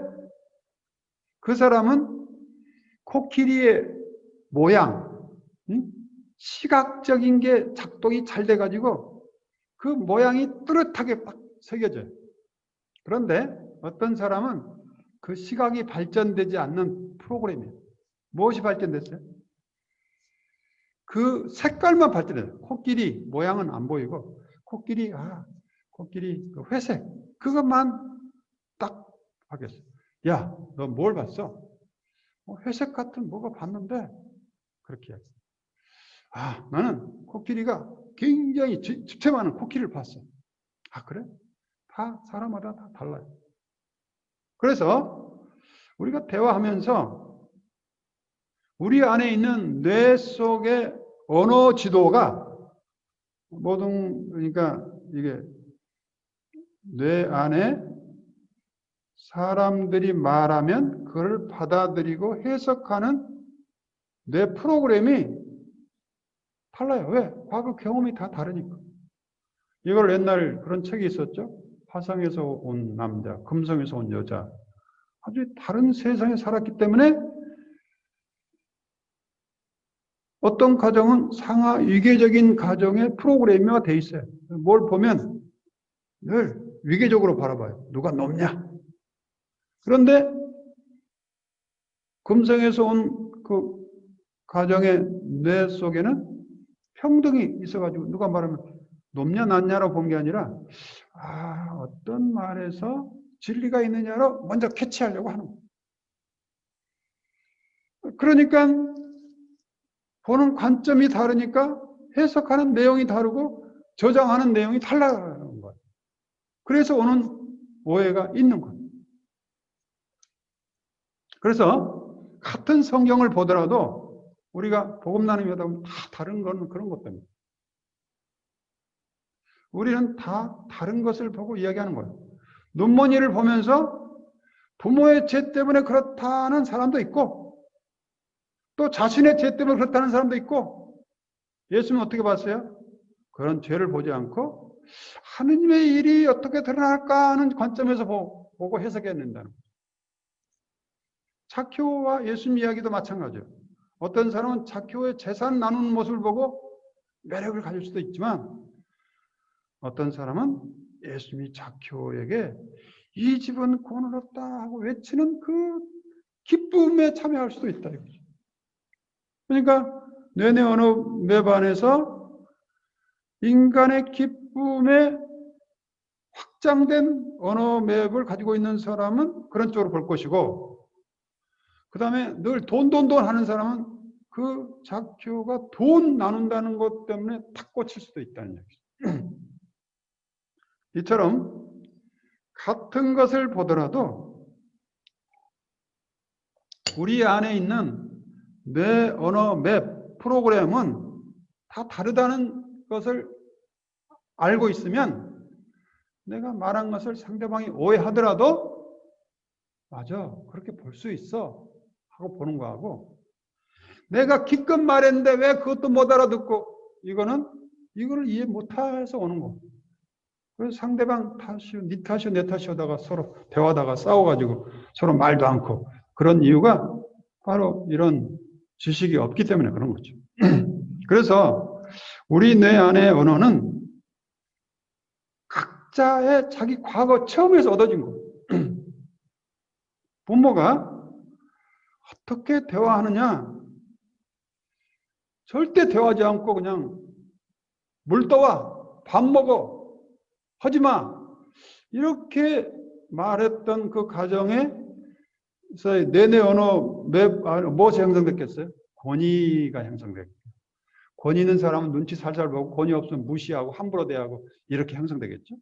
그 사람은 코끼리의 모양, 시각적인 게 작동이 잘 돼가지고 그 모양이 뚜렷하게 딱 새겨져요. 그런데 어떤 사람은 그 시각이 발전되지 않는 프로그램이에요. 무엇이 발전됐어요? 그 색깔만 발전해요. 코끼리 모양은 안 보이고 코끼리 그 회색 그것만 딱 하겠어요. 야, 너 뭘 봤어? 회색 같은 뭐가 봤는데 그렇게 해요. 나는 코끼리가 굉장히 집체 많은 코끼리를 봤어. 그래? 다 사람마다 다 달라요. 그래서 우리가 대화하면서 우리 안에 있는 뇌 속의 언어 지도가 그러니까 이게 뇌 안에 사람들이 말하면 그걸 받아들이고 해석하는 뇌 프로그램이 달라요. 왜? 과거 경험이 다 다르니까. 이걸 옛날 그런 책이 있었죠. 화성에서 온 남자, 금성에서 온 여자. 아주 다른 세상에 살았기 때문에 어떤 가정은 상하 위계적인 가정의 프로그램화가 돼 있어요. 뭘 보면 늘 위계적으로 바라봐요. 누가 높냐? 그런데 금성에서 온 그 가정의 뇌 속에는 평등이 있어가지고 누가 말하면 높냐 낮냐로 본 게 아니라 어떤 말에서 진리가 있느냐로 먼저 캐치하려고 하는 거예요. 그러니까 보는 관점이 다르니까 해석하는 내용이 다르고 저장하는 내용이 달라가는 거예요. 그래서 오는 오해가 있는 거예요. 그래서 같은 성경을 보더라도 우리가 복음 나눔이 하다 보면 다 다른 건 그런 것 때문에. 우리는 다 다른 것을 보고 이야기하는 거예요. 논문이를 보면서 부모의 죄 때문에 그렇다는 사람도 있고 또 자신의 죄 때문에 그렇다는 사람도 있고 예수님은 어떻게 봤어요? 그런 죄를 보지 않고 하느님의 일이 어떻게 드러날까 하는 관점에서 보고 해석했는다는 거예요. zakhe오와 예수님 이야기도 마찬가지예요. 어떤 사람은 zakhe오의 재산 나누는 모습을 보고 매력을 가질 수도 있지만 어떤 사람은 예수님이 zakhe오에게 이 집은 구원을 얻다 하고 외치는 그 기쁨에 참여할 수도 있다. 이거죠. 그러니까 뇌내 언어 맵 안에서 인간의 기쁨에 확장된 언어 맵을 가지고 있는 사람은 그런 쪽으로 볼 것이고 그 다음에 늘 돈 하는 사람은 그 zakhe오가 돈 나눈다는 것 때문에 탁 꽂힐 수도 있다는 얘기죠. 이처럼 같은 것을 보더라도 우리 안에 있는 뇌 언어 맵 프로그램은 다 다르다는 것을 알고 있으면 내가 말한 것을 상대방이 오해하더라도 맞아 그렇게 볼 수 있어 하고 보는 거하고 내가 기껏 말했는데 왜 그것도 못 알아듣고, 이거를 이해 못해서 오는 거. 그래서 상대방 탓이요, 네 탓이요, 내 탓이요 하다가 서로 대화하다가 싸워가지고 서로 말도 않고, 그런 이유가 바로 이런 지식이 없기 때문에 그런 거죠. 그래서 우리 뇌 안의 언어는 각자의 자기 과거 체험에서 얻어진 거. 부모가 어떻게 대화하느냐? 절대 대화하지 않고 그냥 물 떠와, 밥 먹어, 하지 마. 이렇게 말했던 그 가정에서 내내 언어 무엇이 형성됐겠어요? 권위가 형성됐겠죠. 권위 있는 사람은 눈치 살살 보고 권위 없으면 무시하고 함부로 대하고 이렇게 형성되겠죠.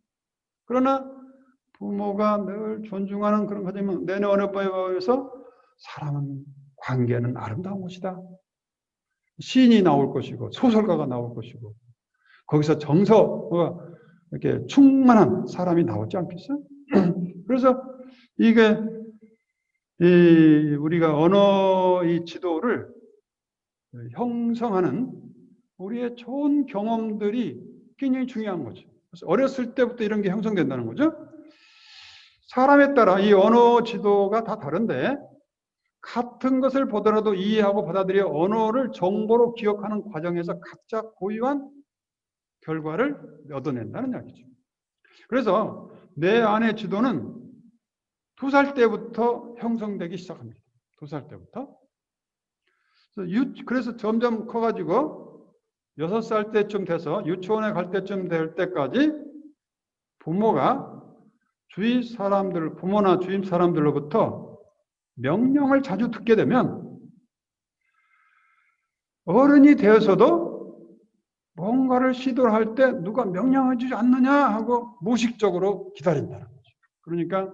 그러나 부모가 늘 존중하는 그런 가정이면 내내 언어법에 의해서 사람은 관계는 아름다운 것이다. 시인이 나올 것이고 소설가가 나올 것이고 거기서 정서가 이렇게 충만한 사람이 나오지 않겠어요? 그래서 이게 우리가 언어의 지도를 형성하는 우리의 좋은 경험들이 굉장히 중요한 거죠. 그래서 어렸을 때부터 이런 게 형성된다는 거죠. 사람에 따라 이 언어 지도가 다 다른데 같은 것을 보더라도 이해하고 받아들여 언어를 정보로 기억하는 과정에서 각자 고유한 결과를 얻어낸다는 이야기죠. 그래서 내 안의 지도는 2살 때부터 형성되기 시작합니다. 2살 때부터. 그래서 점점 커가지고 6살 때쯤 돼서 유치원에 갈 때쯤 될 때까지 부모가 부모나 주위 사람들로부터 명령을 자주 듣게 되면 어른이 되어서도 뭔가를 시도를 할 때 누가 명령해 주지 않느냐 하고 무의식적으로 기다린다는 거죠. 그러니까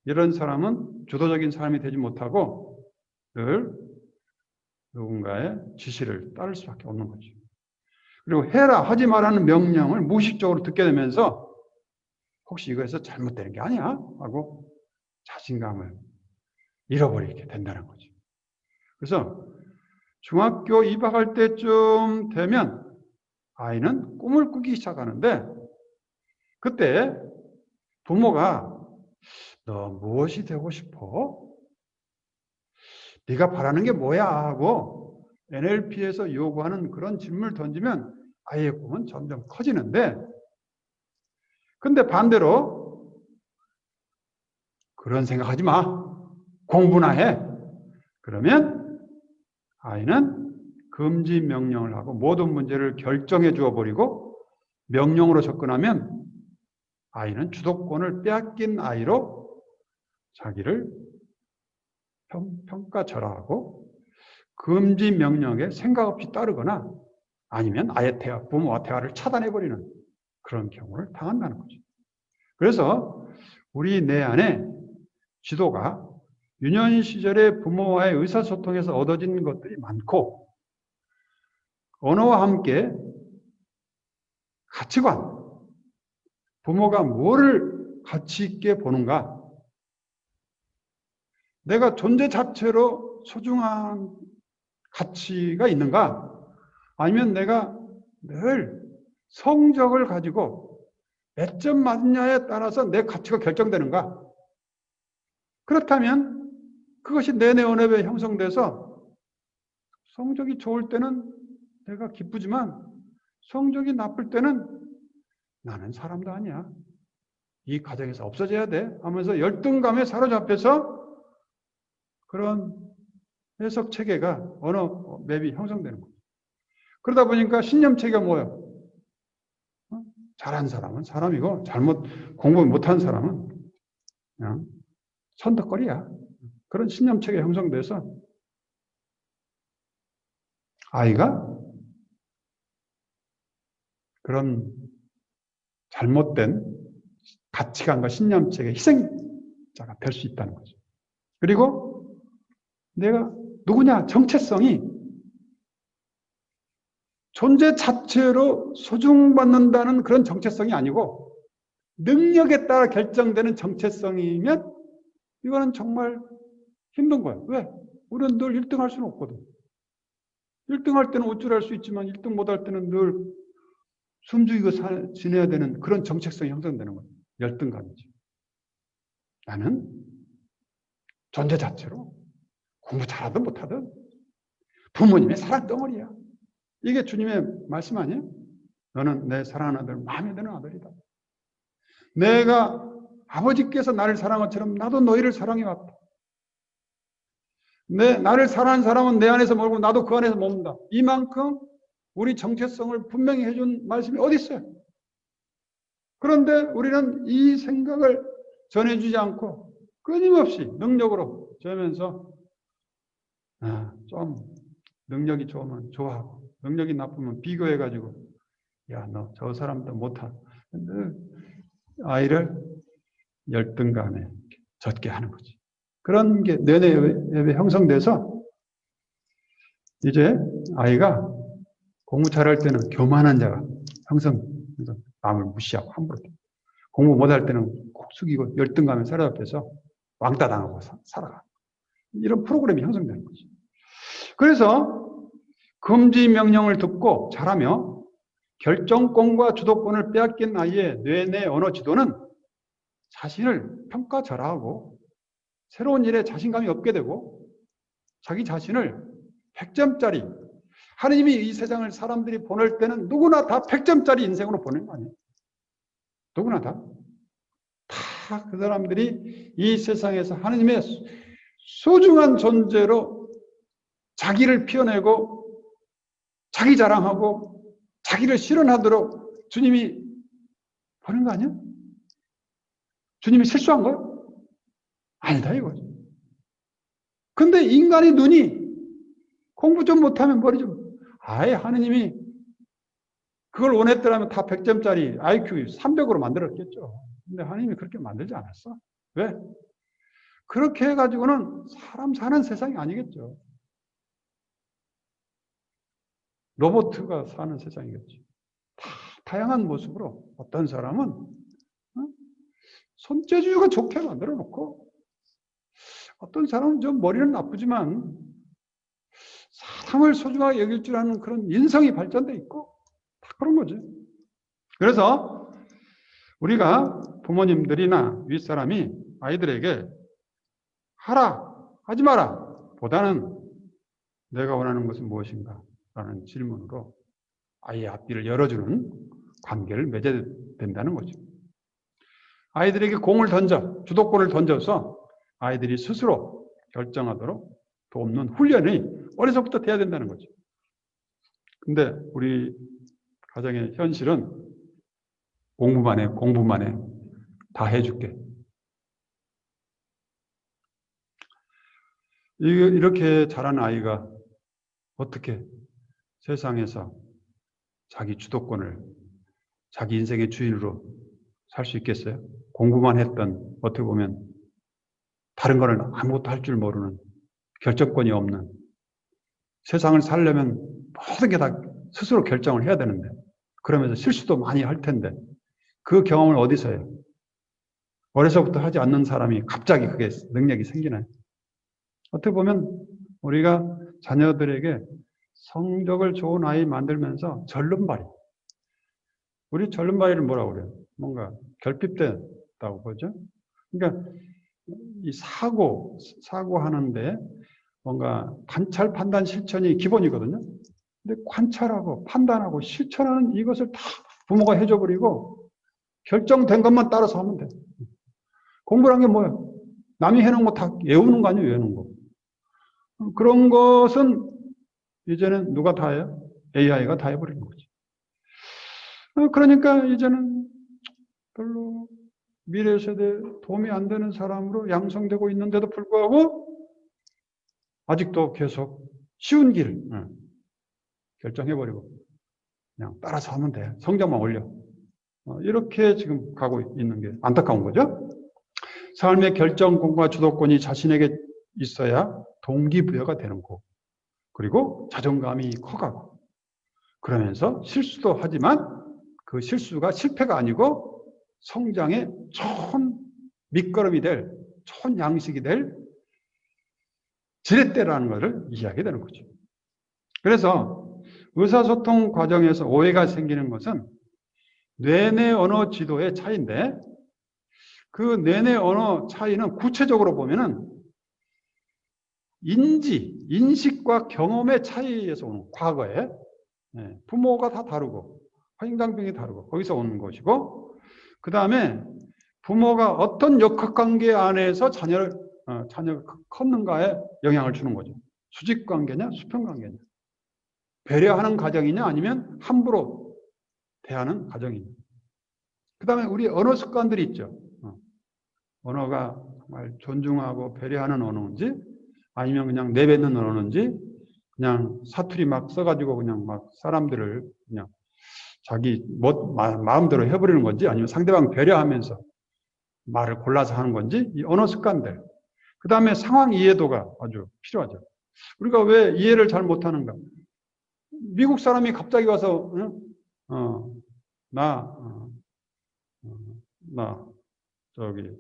이런 사람은 주도적인 삶이 되지 못하고 늘 누군가의 지시를 따를 수밖에 없는 거죠. 그리고 해라 하지 말라는 명령을 무의식적으로 듣게 되면서 혹시 이거에서 잘못되는 게 아니야? 하고 자신감을 잃어버리게 된다는 거죠. 그래서 중학교 입학할 때쯤 되면 아이는 꿈을 꾸기 시작하는데 그때 부모가 너 무엇이 되고 싶어? 네가 바라는 게 뭐야? 하고 NLP에서 요구하는 그런 질문을 던지면 아이의 꿈은 점점 커지는데 근데 반대로 그런 생각하지 마. 공부나 해. 그러면 아이는 금지 명령을 하고 모든 문제를 결정해 주어 버리고 명령으로 접근하면 아이는 주도권을 빼앗긴 아이로 자기를 평가절하하고 금지 명령에 생각 없이 따르거나 아니면 아예 부모와 대화를 차단해버리는 그런 경우를 당한다는 거죠. 그래서 우리 내 안에 지도가 유년 시절에 부모와의 의사소통에서 얻어진 것들이 많고 언어와 함께 가치관, 부모가 뭐를 가치 있게 보는가, 내가 존재 자체로 소중한 가치가 있는가, 아니면 내가 늘 성적을 가지고 몇 점 맞느냐에 따라서 내 가치가 결정되는가. 그렇다면 그것이 내내 언어에 형성돼서 성적이 좋을 때는 내가 기쁘지만 성적이 나쁠 때는 나는 사람도 아니야. 이 가정에서 없어져야 돼 하면서 열등감에 사로잡혀서 그런 해석 체계가 언어 맵이 형성되는 거예요. 그러다 보니까 신념체계가 뭐예요? 잘한 사람은 사람이고 공부 못한 사람은 그냥 선덕거리야. 그런 신념체계 형성돼서 아이가 그런 잘못된 가치관과 신념체계 희생자가 될 수 있다는 거죠. 그리고 내가 누구냐? 정체성이 존재 자체로 소중받는다는 그런 정체성이 아니고 능력에 따라 결정되는 정체성이면 이거는 정말 힘든 거예요. 왜? 우리는 늘 1등 할 수는 없거든. 1등 할 때는 우쭐할 수 있지만 1등 못 할 때는 늘 숨죽이고 지내야 되는 그런 정체성이 형성되는 거예요. 열등감이죠. 나는 존재 자체로 공부 잘하든 못하든 부모님의 사랑 덩어리야. 이게 주님의 말씀 아니에요? 너는 내 사랑하는 아들, 마음에 드는 아들이다. 내가 아버지께서 나를 사랑한 것처럼 나도 너희를 사랑해왔다. 나를 사랑하는 사람은 내 안에서 멀고 나도 그 안에서 머문다. 이만큼 우리 정체성을 분명히 해준 말씀이 어디 있어요? 그런데 우리는 이 생각을 전해주지 않고 끊임없이 능력으로 전하면서 좀 능력이 좋으면 좋아하고 능력이 나쁘면 비교해가지고 야, 너 저 사람도 못하. 아이를 열등감에 젖게 하는 거지. 그런 게 내내 형성돼서 이제 아이가 공부 잘할 때는 교만한 자가 형성돼서 남을 무시하고 함부로 공부 못할 때는 꼭 숙이고 열등감에 사로잡혀서 왕따 당하고 살아가. 이런 프로그램이 형성되는 거지. 그래서 금지 명령을 듣고 잘하며 결정권과 주도권을 빼앗긴 아이의 뇌내 언어 지도는 자신을 평가절하하고 새로운 일에 자신감이 없게 되고 자기 자신을 100점짜리 하느님이 이 세상을 사람들이 보낼 때는 누구나 다 100점짜리 인생으로 보내는 거 아니에요. 누구나 다 그 사람들이 이 세상에서 하느님의 소중한 존재로 자기를 피워내고 자기 자랑하고 자기를 실현하도록 주님이 보는 거 아니야? 주님이 실수한 거예요? 아니다 이거죠. 근데 인간의 눈이 공부 좀 못하면 머리 좀 아예 하느님이 그걸 원했더라면 다 100점짜리 IQ 300으로 만들었겠죠. 근데 하느님이 그렇게 만들지 않았어. 왜? 그렇게 해가지고는 사람 사는 세상이 아니겠죠. 로봇가 사는 세상이겠죠. 다양한 모습으로 어떤 사람은 손재주가 좋게 만들어 놓고 어떤 사람은 좀 머리는 나쁘지만 사람을 소중하게 여길 줄 아는 그런 인성이 발전돼 있고 다 그런 거지. 그래서 우리가 부모님들이나 윗사람이 아이들에게 하라, 하지 마라 보다는 내가 원하는 것은 무엇인가 라는 질문으로 아이의 앞뒤를 열어주는 관계를 맺어야 된다는 거죠. 아이들에게 공을 던져, 주도권을 던져서 아이들이 스스로 결정하도록 돕는 훈련이 어려서부터 돼야 된다는 거죠. 근데 우리 가정의 현실은 공부만 해. 다 해줄게. 이렇게 자란 아이가 어떻게 세상에서 자기 주도권을 자기 인생의 주인으로 살 수 있겠어요? 공부만 했던 어떻게 보면 다른 거는 아무것도 할 줄 모르는 결정권이 없는 세상을 살려면 모든 게 다 스스로 결정을 해야 되는데 그러면서 실수도 많이 할 텐데 그 경험을 어디서 해요? 어려서부터 하지 않는 사람이 갑자기 그게 능력이 생기나요? 어떻게 보면 우리가 자녀들에게 성적을 좋은 아이 만들면서 절름발이 우리 절름발이를 뭐라고 그래요? 뭔가 결핍됐다고 보죠? 그러니까 이 사고하는데 뭔가 관찰, 판단, 실천이 기본이거든요. 근데 관찰하고 판단하고 실천하는 이것을 다 부모가 해줘버리고 결정된 것만 따라서 하면 돼. 공부란 게 뭐예요? 남이 해놓은 거 다 외우는 거 아니에요? 외우는 거. 그런 것은 이제는 누가 다 해요? AI가 다 해버리는 거지. 그러니까 이제는 별로 미래 세대에 도움이 안 되는 사람으로 양성되고 있는데도 불구하고 아직도 계속 쉬운 길 결정해버리고 그냥 따라서 하면 돼. 성적만 올려. 이렇게 지금 가고 있는 게 안타까운 거죠. 삶의 결정권과 주도권이 자신에게 있어야 동기부여가 되는 거고 그리고 자존감이 커가고 그러면서 실수도 하지만 그 실수가 실패가 아니고 성장의 좋은 밑거름이 될 좋은 양식이 될 지렛대라는 것을 이해하게 되는 거죠. 그래서 의사소통 과정에서 오해가 생기는 것은 뇌내 언어 지도의 차이인데 그 뇌내 언어 차이는 구체적으로 보면은 인식과 경험의 차이에서 오는 과거에 부모가 다 다르고 행장병이 다르고 거기서 오는 것이고 그 다음에 부모가 어떤 역학관계 안에서 자녀가 컸는가에 영향을 주는 거죠. 수직관계냐 수평관계냐 배려하는 가정이냐 아니면 함부로 대하는 가정이냐. 그 다음에 우리 언어 습관들이 있죠. 언어가 정말 존중하고 배려하는 언어인지 아니면 그냥 내뱉는 언어인지 그냥 사투리 막 써가지고 그냥 막 사람들을 그냥 자기 마음대로 해버리는 건지 아니면 상대방 배려하면서 말을 골라서 하는 건지 이 언어 습관들. 그 다음에 상황 이해도가 아주 필요하죠. 우리가 왜 이해를 잘 못하는가? 미국 사람이 갑자기 와서 나 저기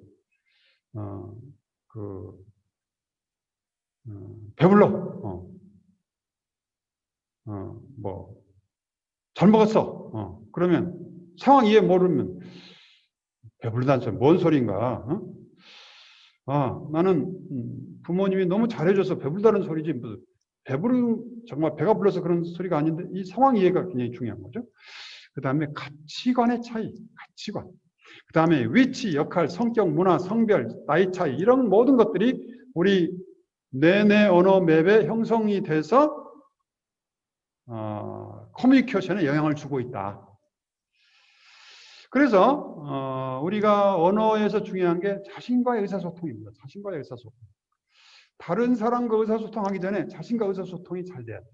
배불러. 뭐 잘 먹었어. 그러면 상황 이해 모르면 배부르다는 소리 뭔 소리인가? 나는 부모님이 너무 잘해줘서 배부르다는 소리지 정말 배가 불러서 그런 소리가 아닌데 이 상황 이해가 굉장히 중요한 거죠. 그 다음에 가치관의 차이, 가치관. 그 다음에 위치, 역할, 성격, 문화, 성별, 나이 차이 이런 모든 것들이 우리 내내 언어 맵에 형성이 돼서 커뮤니케이션에 영향을 주고 있다. 그래서 우리가 언어에서 중요한 게 자신과의 의사소통입니다. 자신과의 의사소통. 다른 사람과 의사소통하기 전에 자신과 의사소통이 잘 돼야 돼요.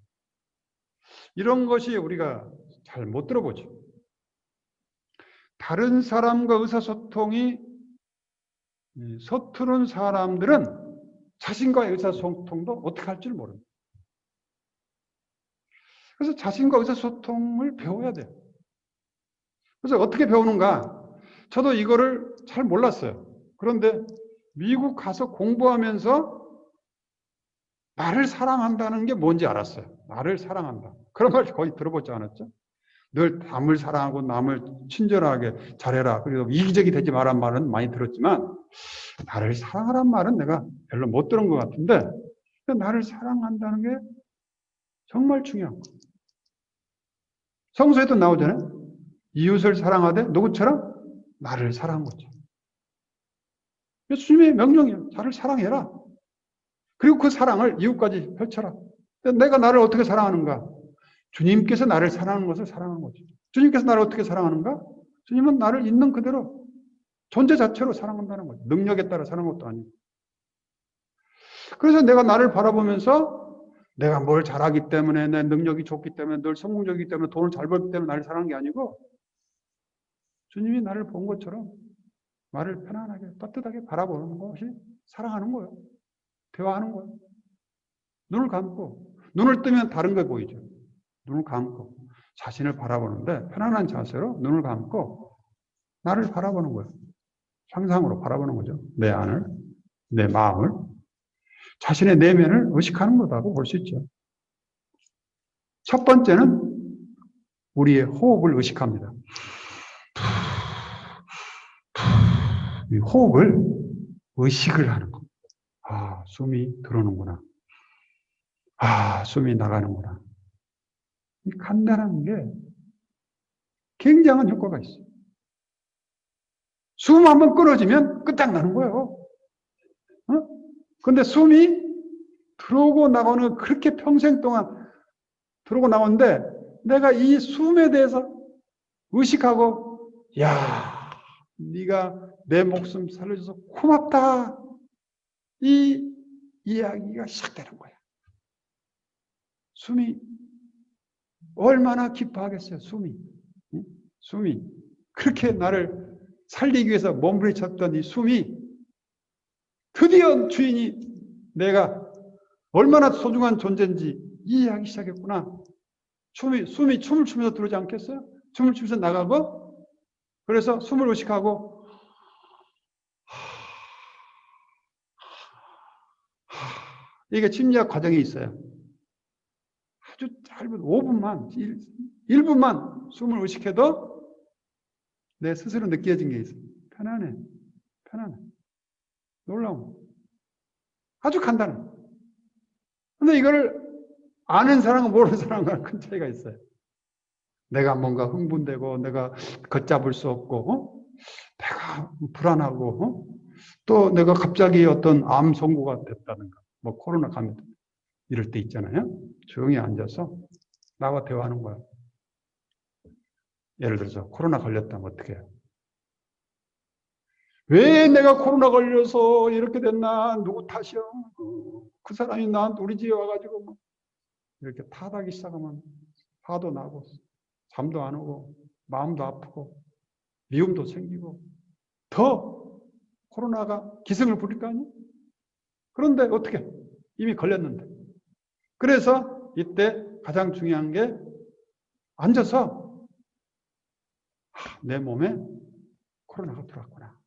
이런 것이 우리가 잘 못 들어보죠. 다른 사람과 의사소통이 서투른 사람들은 자신과의 의사소통도 어떻게 할 줄 모릅니다. 그래서 자신과 의사소통을 배워야 돼요. 그래서 어떻게 배우는가? 저도 이거를 잘 몰랐어요. 그런데 미국 가서 공부하면서 나를 사랑한다는 게 뭔지 알았어요. 나를 사랑한다. 그런 말 거의 들어보지 않았죠? 늘 남을 사랑하고 남을 친절하게 잘해라. 그리고 이기적이 되지 말란 말은 많이 들었지만 나를 사랑하란 말은 내가 별로 못 들은 것 같은데 나를 사랑한다는 게 정말 중요한 거예요. 성서에도 나오잖아요. 이웃을 사랑하되 누구처럼? 나를 사랑한 것처럼. 주님의 명령이에요. 나를 사랑해라. 그리고 그 사랑을 이웃까지 펼쳐라. 내가 나를 어떻게 사랑하는가? 주님께서 나를 사랑하는 것을 사랑하는 거죠. 주님께서 나를 어떻게 사랑하는가? 주님은 나를 있는 그대로 존재 자체로 사랑한다는 거죠. 능력에 따라 사랑하는 것도 아니고. 그래서 내가 나를 바라보면서 내가 뭘 잘하기 때문에 내 능력이 좋기 때문에 늘 성공적이기 때문에 돈을 잘 벌기 때문에 나를 사랑하는 게 아니고 주님이 나를 본 것처럼 나를 편안하게 따뜻하게 바라보는 것이 사랑하는 거예요. 대화하는 거예요. 눈을 감고 눈을 뜨면 다른 게 보이죠. 눈을 감고 자신을 바라보는데 편안한 자세로 눈을 감고 나를 바라보는 거예요. 상상으로 바라보는 거죠. 내 안을, 내 마음을, 자신의 내면을 의식하는 거다고 볼 수 있죠. 첫 번째는 우리의 호흡을 의식합니다. 이 호흡을 의식을 하는 거. 숨이 들어오는구나. 숨이 나가는구나. 이 간단한 게 굉장한 효과가 있어요. 숨 한번 끊어지면 끝장나는 거예요. 근데 숨이 들어오고 나가는 그렇게 평생 동안 들어오고 나오는데 내가 이 숨에 대해서 의식하고 네가 내 목숨 살려줘서 고맙다. 이 이야기가 시작되는 거야. 숨이 얼마나 기뻐하겠어요. 숨이 그렇게 나를 살리기 위해서 몸부림쳤던 이 숨이 드디어 주인이 내가 얼마나 소중한 존재인지 이해하기 시작했구나. 숨이 춤을 추면서 들어오지 않겠어요? 춤을 추면서 나가고 그래서 숨을 의식하고 이게 심리학 과정이 있어요. 아주 5분만, 1분만 숨을 의식해도 내 스스로 느껴진 게 있어. 편안해. 편안해. 놀라워. 아주 간단해. 근데 이걸 아는 사람과 모르는 사람과 큰 차이가 있어요. 내가 뭔가 흥분되고, 내가 걷잡을 수 없고, 내가 불안하고, 또 내가 갑자기 어떤 암 선고가 됐다든가, 뭐 코로나 감염 이럴 때 있잖아요. 조용히 앉아서 나와 대화하는 거야. 예를 들어서 코로나 걸렸다면 어떻게 해요? 왜 내가 코로나 걸려서 이렇게 됐나? 누구 탓이야? 그 사람이 나한테 우리 집에 와가지고 뭐 이렇게 탓하기 시작하면 화도 나고 잠도 안 오고 마음도 아프고 미움도 생기고 더 코로나가 기승을 부릴 거 아니에요? 그런데 어떻게? 이미 걸렸는데. 그래서 이때 가장 중요한 게 앉아서 내 몸에 코로나가 들어왔구나.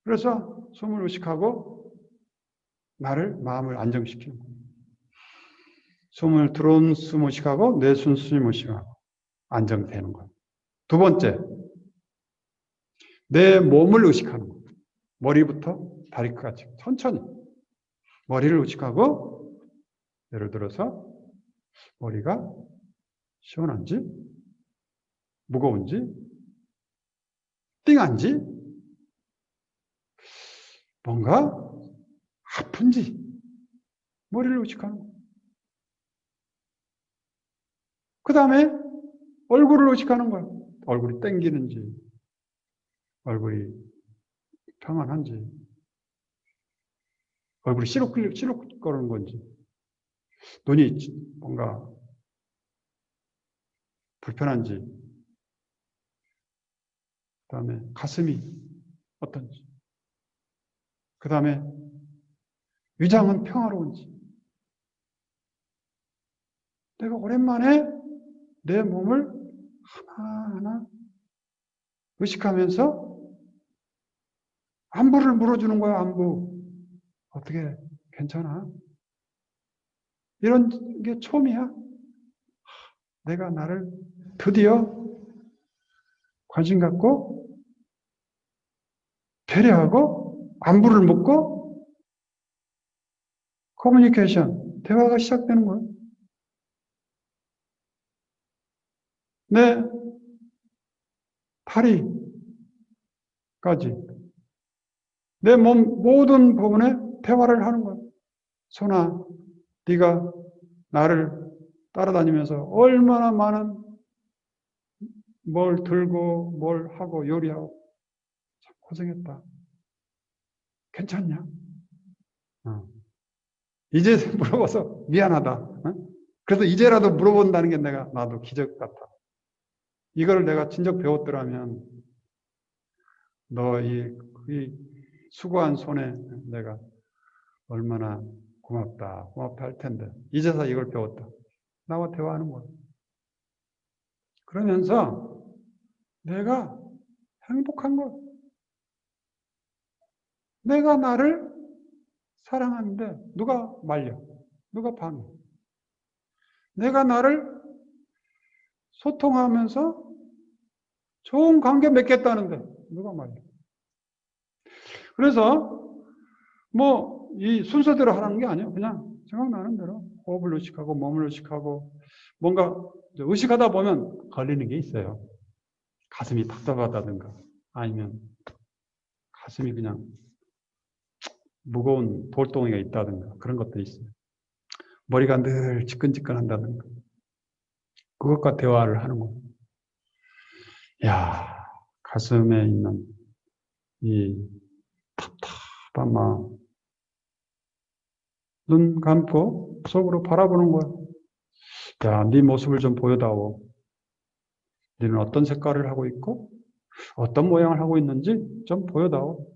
그래서 숨을 의식하고 마음을 안정시키는 거예요. 숨을 들어온 숨 의식하고 내쉬는 숨 의식하고 안정되는 거예요. 두 번째, 내 몸을 의식하는 거예요. 머리부터 다리까지 천천히 머리를 의식하고 예를 들어서 머리가 시원한지 무거운지 띵한지 뭔가 아픈지 머리를 의식하는 거예요. 그 다음에 얼굴을 의식하는 거예요. 얼굴이 땡기는지 얼굴이 평안한지 얼굴이 시룩거리는 건지 눈이 뭔가 불편한지 그 다음에 가슴이 어떤지 그 다음에 위장은 평화로운지 내가 오랜만에 내 몸을 하나하나 의식하면서 안부를 물어주는 거야. 안부 어떻게 괜찮아? 이런 게 처음이야. 내가 나를 드디어 관심 갖고 배려하고 안부를 묻고 커뮤니케이션, 대화가 시작되는 거예요. 내 다리까지 내 몸 모든 부분에 대화를 하는 거예요. 소나 네가 나를 따라다니면서 얼마나 많은 뭘 들고 뭘 하고 요리하고 참 고생했다. 괜찮냐? 이제 물어봐서 미안하다. 그래서 이제라도 물어본다는 게 나도 기적 같아. 이걸 내가 진작 배웠더라면 너 이 수고한 손에 내가 얼마나 고맙다 할 텐데 이제서 이걸 배웠다. 나와 대화하는 거야. 그러면서 내가 행복한 거야. 내가 나를 사랑하는데 누가 말려? 누가 방해? 내가 나를 소통하면서 좋은 관계 맺겠다는데 누가 말려? 그래서 뭐 이 순서대로 하라는 게 아니에요. 그냥 생각나는 대로 호흡을 의식하고 몸을 의식하고 뭔가 의식하다 보면 걸리는 게 있어요. 가슴이 답답하다든가 아니면 가슴이 그냥 무거운 돌덩이가 있다든가 그런 것들이 있어요. 머리가 늘 지끈지끈한다든가 그것과 대화를 하는 거예요. 야, 가슴에 있는 이 답답한 마음 눈 감고 속으로 바라보는 거야. 야, 네 모습을 좀 보여다오. 너는 어떤 색깔을 하고 있고 어떤 모양을 하고 있는지 좀 보여다오.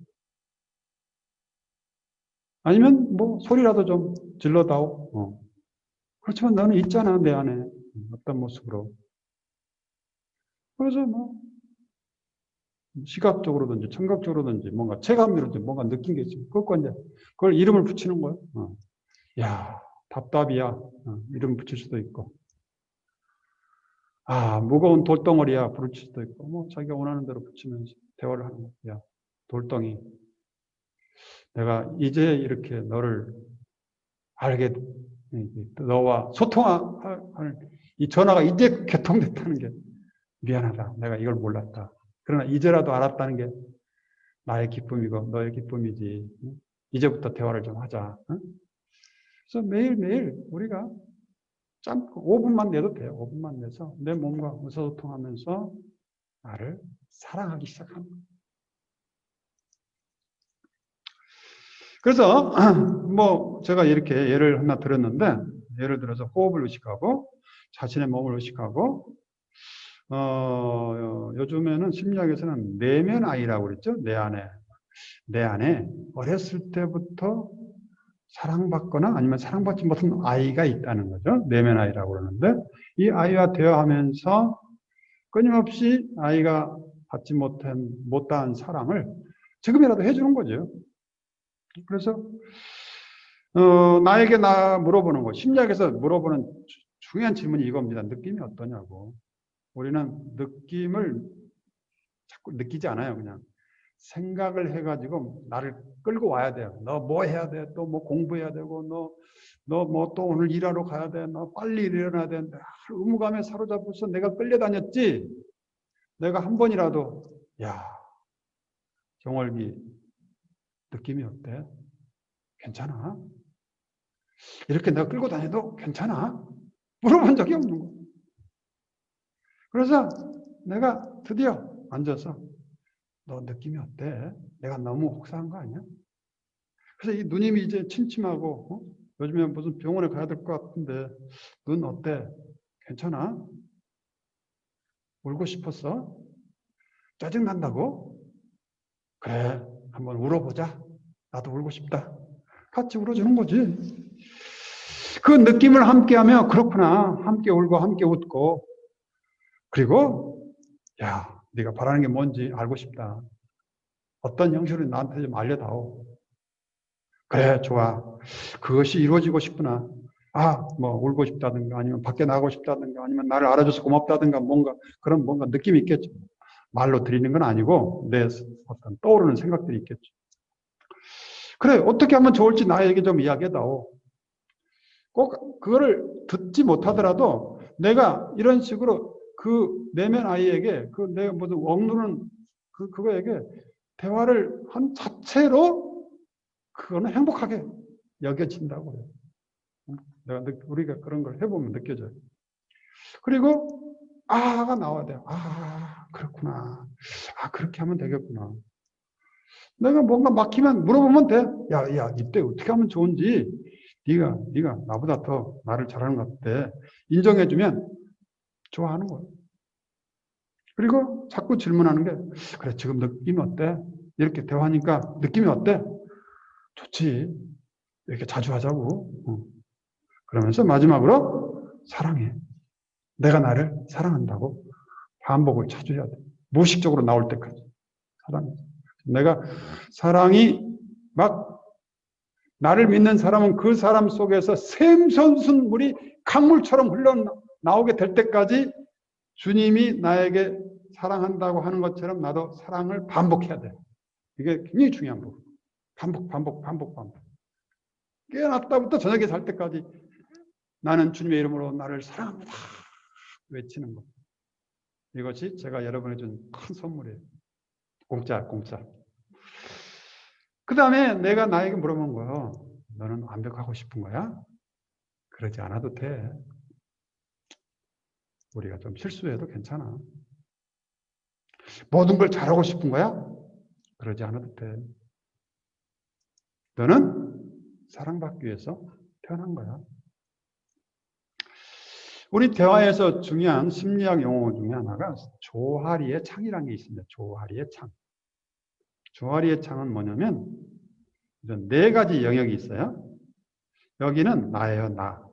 아니면 뭐 소리라도 좀 질러다오. 그렇지만 너는 있잖아 내 안에 어떤 모습으로. 그래서 뭐 시각적으로든지 청각적으로든지 뭔가 체감으로든지 뭔가 느낀 게 있으면 그걸 이제 그걸 이름을 붙이는 거예요. 야, 답답이야. 이름 붙일 수도 있고. 무거운 돌덩어리야. 부를 수도 있고. 뭐 자기가 원하는 대로 붙이면서 대화를 하는 거야. 돌덩이. 내가 이제 이렇게 너를 알게, 너와 소통하는 이 전화가 이제 개통됐다는 게 미안하다. 내가 이걸 몰랐다. 그러나 이제라도 알았다는 게 나의 기쁨이고 너의 기쁨이지. 이제부터 대화를 좀 하자. 그래서 매일매일 우리가 짧고 5분만 내도 돼요. 5분만 내서 내 몸과 의사소통하면서 나를 사랑하기 시작합니다. 그래서 뭐 제가 이렇게 예를 하나 들었는데, 예를 들어서 호흡을 의식하고 자신의 몸을 의식하고 요즘에는 심리학에서는 내면 아이라고 그랬죠. 내 안에 어렸을 때부터 사랑받거나 아니면 사랑받지 못한 아이가 있다는 거죠. 내면 아이라고 그러는데, 이 아이와 대화하면서 끊임없이 아이가 받지 못한 사랑을 지금이라도 해주는 거죠. 그래서 나에게 물어보는 거, 심리학에서 물어보는 중요한 질문이 이겁니다. 느낌이 어떠냐고. 우리는 느낌을 자꾸 느끼지 않아요. 그냥 생각을 해가지고 나를 끌고 와야 돼요. 너 뭐 해야 돼? 또 뭐 공부해야 되고, 너 뭐 또 오늘 일하러 가야 돼? 너 빨리 일어나야 돼? 의무감에 사로잡혀서 내가 끌려다녔지. 내가 한 번이라도 야, 정월기 느낌이 어때? 괜찮아? 이렇게 내가 끌고 다녀도 괜찮아? 물어본 적이 없는 거야. 그래서 내가 드디어 앉아서 너 느낌이 어때? 내가 너무 혹사한 거 아니야? 그래서 이 누님이 이제 침침하고 요즘에 무슨 병원에 가야 될 것 같은데 눈 어때? 괜찮아? 울고 싶었어? 짜증난다고? 그래, 한번 울어보자. 나도 울고 싶다. 같이 울어주는 거지. 그 느낌을 함께하며 그렇구나. 함께 울고 함께 웃고, 그리고 야, 네가 바라는 게 뭔지 알고 싶다. 어떤 형식으로 나한테 좀 알려다오. 그래, 좋아. 그것이 이루어지고 싶구나. 뭐 울고 싶다든가 아니면 밖에 나가고 싶다든가 아니면 나를 알아줘서 고맙다든가 뭔가 느낌이 있겠죠. 말로 드리는 건 아니고 내 어떤 떠오르는 생각들이 있겠죠. 그래, 어떻게 하면 좋을지 나에게 좀 이야기해다오. 꼭 그거를 듣지 못하더라도 내가 이런 식으로 그 내면 아이에게 내가 무슨 억누르는 그거에게 대화를 한 자체로 그거는 행복하게 여겨진다고 해요. 우리가 그런 걸 해보면 느껴져요. 그리고 가 나와야 돼요. 그렇구나. 그렇게 하면 되겠구나. 내가 뭔가 막히면 물어보면 돼. 야, 이때 어떻게 하면 좋은지 네가 나보다 더 나를 잘하는 것 같아. 인정해주면 좋아하는 거예요. 그리고 자꾸 질문하는 게 그래, 지금 느낌이 어때? 이렇게 대화하니까 느낌이 어때? 좋지. 이렇게 자주 하자고. 그러면서 마지막으로 사랑해. 내가 나를 사랑한다고 반복을 자주 해야 돼. 무의식적으로 나올 때까지. 사랑해. 내가 사랑이 막 나를 믿는 사람은 그 사람 속에서 샘솟은 물이 강물처럼 흘러나오게 될 때까지 주님이 나에게 사랑한다고 하는 것처럼 나도 사랑을 반복해야 돼. 이게 굉장히 중요한 부분. 반복. 깨어났다부터 저녁에 잘 때까지 나는 주님의 이름으로 나를 사랑합니다. 외치는 것. 이것이 제가 여러분에게 준 큰 선물이에요. 공짜. 그 다음에 내가 나에게 물어본 거예요. 너는 완벽하고 싶은 거야? 그러지 않아도 돼. 우리가 좀 실수해도 괜찮아. 모든 걸 잘하고 싶은 거야? 그러지 않아도 돼. 너는 사랑받기 위해서 태어난 거야. 우리 대화에서 중요한 심리학 용어 중에 하나가 조화리의 창이라는 게 있습니다. 조화리의 창. 조화리의 창은 뭐냐면 네 가지 영역이 있어요. 여기는 나예요.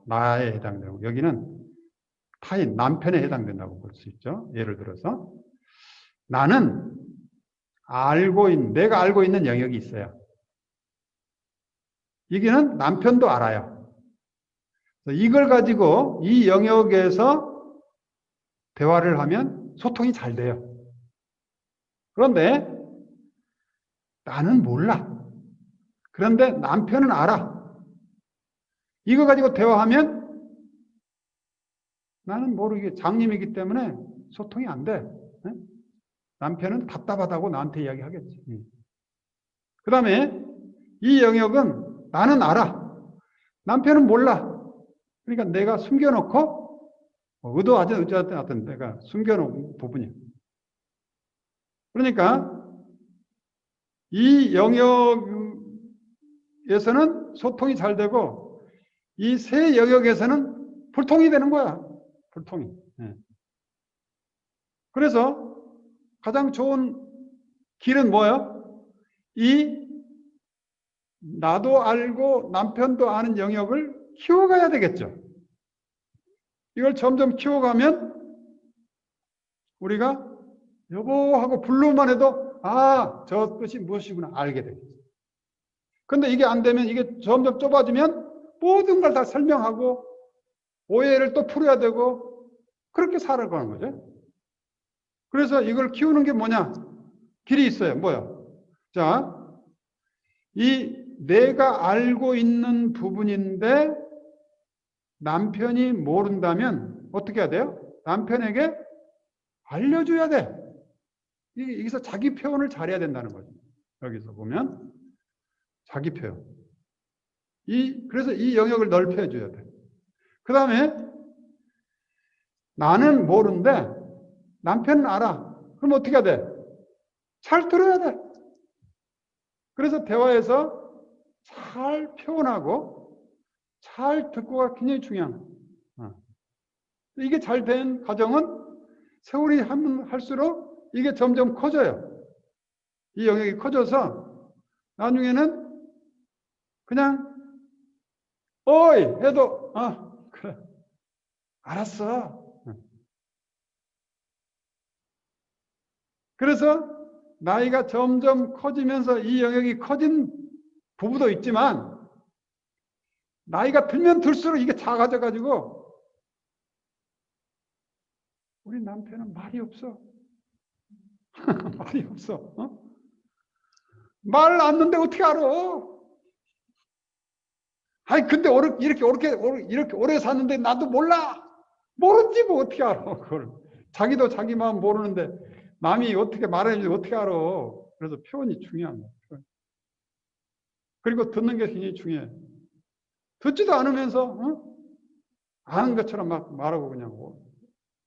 나에 해당되고, 여기는 타인, 남편에 해당된다고 볼 수 있죠. 예를 들어서 나는 내가 알고 있는 영역이 있어요. 여기는 남편도 알아요. 이걸 가지고 이 영역에서 대화를 하면 소통이 잘 돼요. 그런데 나는 몰라. 그런데 남편은 알아. 이거 가지고 대화하면 나는 모르게 장님이기 때문에 소통이 안 돼. 남편은 답답하다고 나한테 이야기하겠지. 그 다음에 이 영역은 나는 알아. 남편은 몰라. 그러니까 내가 숨겨놓고 의도하지 어쨌든 내가 숨겨놓은 부분이야. 그러니까 이 영역에서는 소통이 잘 되고 이 세 영역에서는 불통이 되는 거야. 불통이. 그래서 가장 좋은 길은 뭐예요? 이 나도 알고 남편도 아는 영역을 키워가야 되겠죠. 이걸 점점 키워가면 우리가 여보 하고 불러만 해도 저 뜻이 무엇이구나 알게 되겠죠. 근데 이게 안 되면 이게 점점 좁아지면 모든 걸 다 설명하고 오해를 또 풀어야 되고 그렇게 살아가는 거죠. 그래서 이걸 키우는 게 뭐냐? 길이 있어요. 뭐야? 자, 이 내가 알고 있는 부분인데 남편이 모른다면 어떻게 해야 돼요? 남편에게 알려줘야 돼. 여기서 자기 표현을 잘해야 된다는 거죠. 여기서 보면 자기 표현. 그래서 이 영역을 넓혀줘야 돼. 그 다음에 나는 모르는데 남편은 알아. 그럼 어떻게 해야 돼? 잘 들어야 돼. 그래서 대화에서 잘 표현하고 잘 듣고가 굉장히 중요한. 이게 잘 된 가정은 세월이 할수록 이게 점점 커져요. 이 영역이 커져서 나중에는 그냥 어이 해도 그래 알았어. 그래서 나이가 점점 커지면서 이 영역이 커진 부부도 있지만 나이가 들면 들수록 이게 작아져가지고 우리 남편은 말이 없어. 말이 없어. 말 않는데 어떻게 알아? 아니 근데 이렇게 오래 샀는데 나도 몰라. 모르지 뭐 어떻게 알아? 그걸 자기도 자기 마음 모르는데 남이 어떻게 말하는지 어떻게 알아? 그래서 표현이 중요한 거야. 그리고 듣는 게 굉장히 중요해. 듣지도 않으면서 아는 것처럼 막 말하고 그냥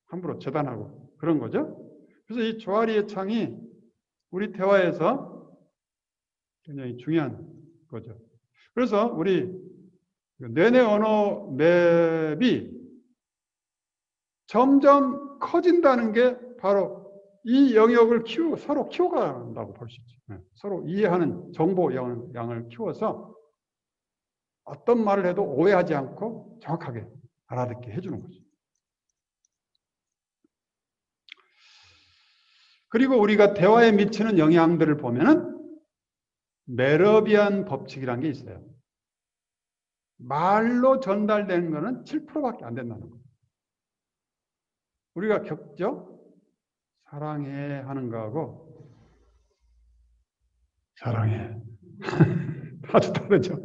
함부로 재단하고 그런 거죠. 그래서 이 조아리의 창이 우리 대화에서 굉장히 중요한 거죠. 그래서 우리 뇌내 언어 맵이 점점 커진다는 게 바로 이 영역을 서로 키워간다고 볼 수 있죠. 서로 이해하는 정보 양을 키워서 어떤 말을 해도 오해하지 않고 정확하게 알아듣게 해주는 거죠. 그리고 우리가 대화에 미치는 영향들을 보면은 메러비안 법칙이라는 게 있어요. 말로 전달되는 거는 7%밖에 안 된다는 거예요. 우리가 겪죠? 사랑해 하는 거하고 사랑해 아주 다르죠.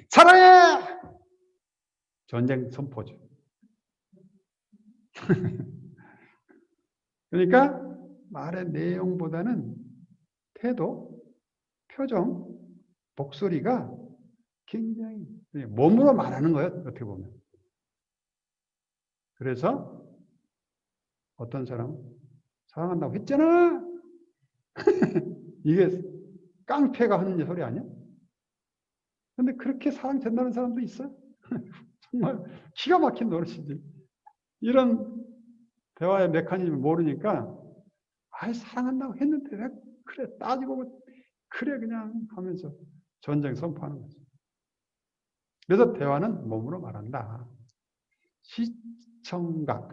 사랑해! 전쟁 선포죠. 그러니까 말의 내용보다는 태도, 표정, 목소리가 굉장히 몸으로 말하는 거예요. 어떻게 보면. 그래서 어떤 사람은 사랑한다고 했잖아. 이게 깡패가 하는 소리 아니야? 근데 그렇게 사랑된다는 사람도 있어요. 정말 기가 막힌 노릇이지. 이런 대화의 메커니즘을 모르니까 사랑한다고 했는데 왜 그래 따지고 그래 그냥 하면서 전쟁 선포하는 거죠. 그래서 대화는 몸으로 말한다.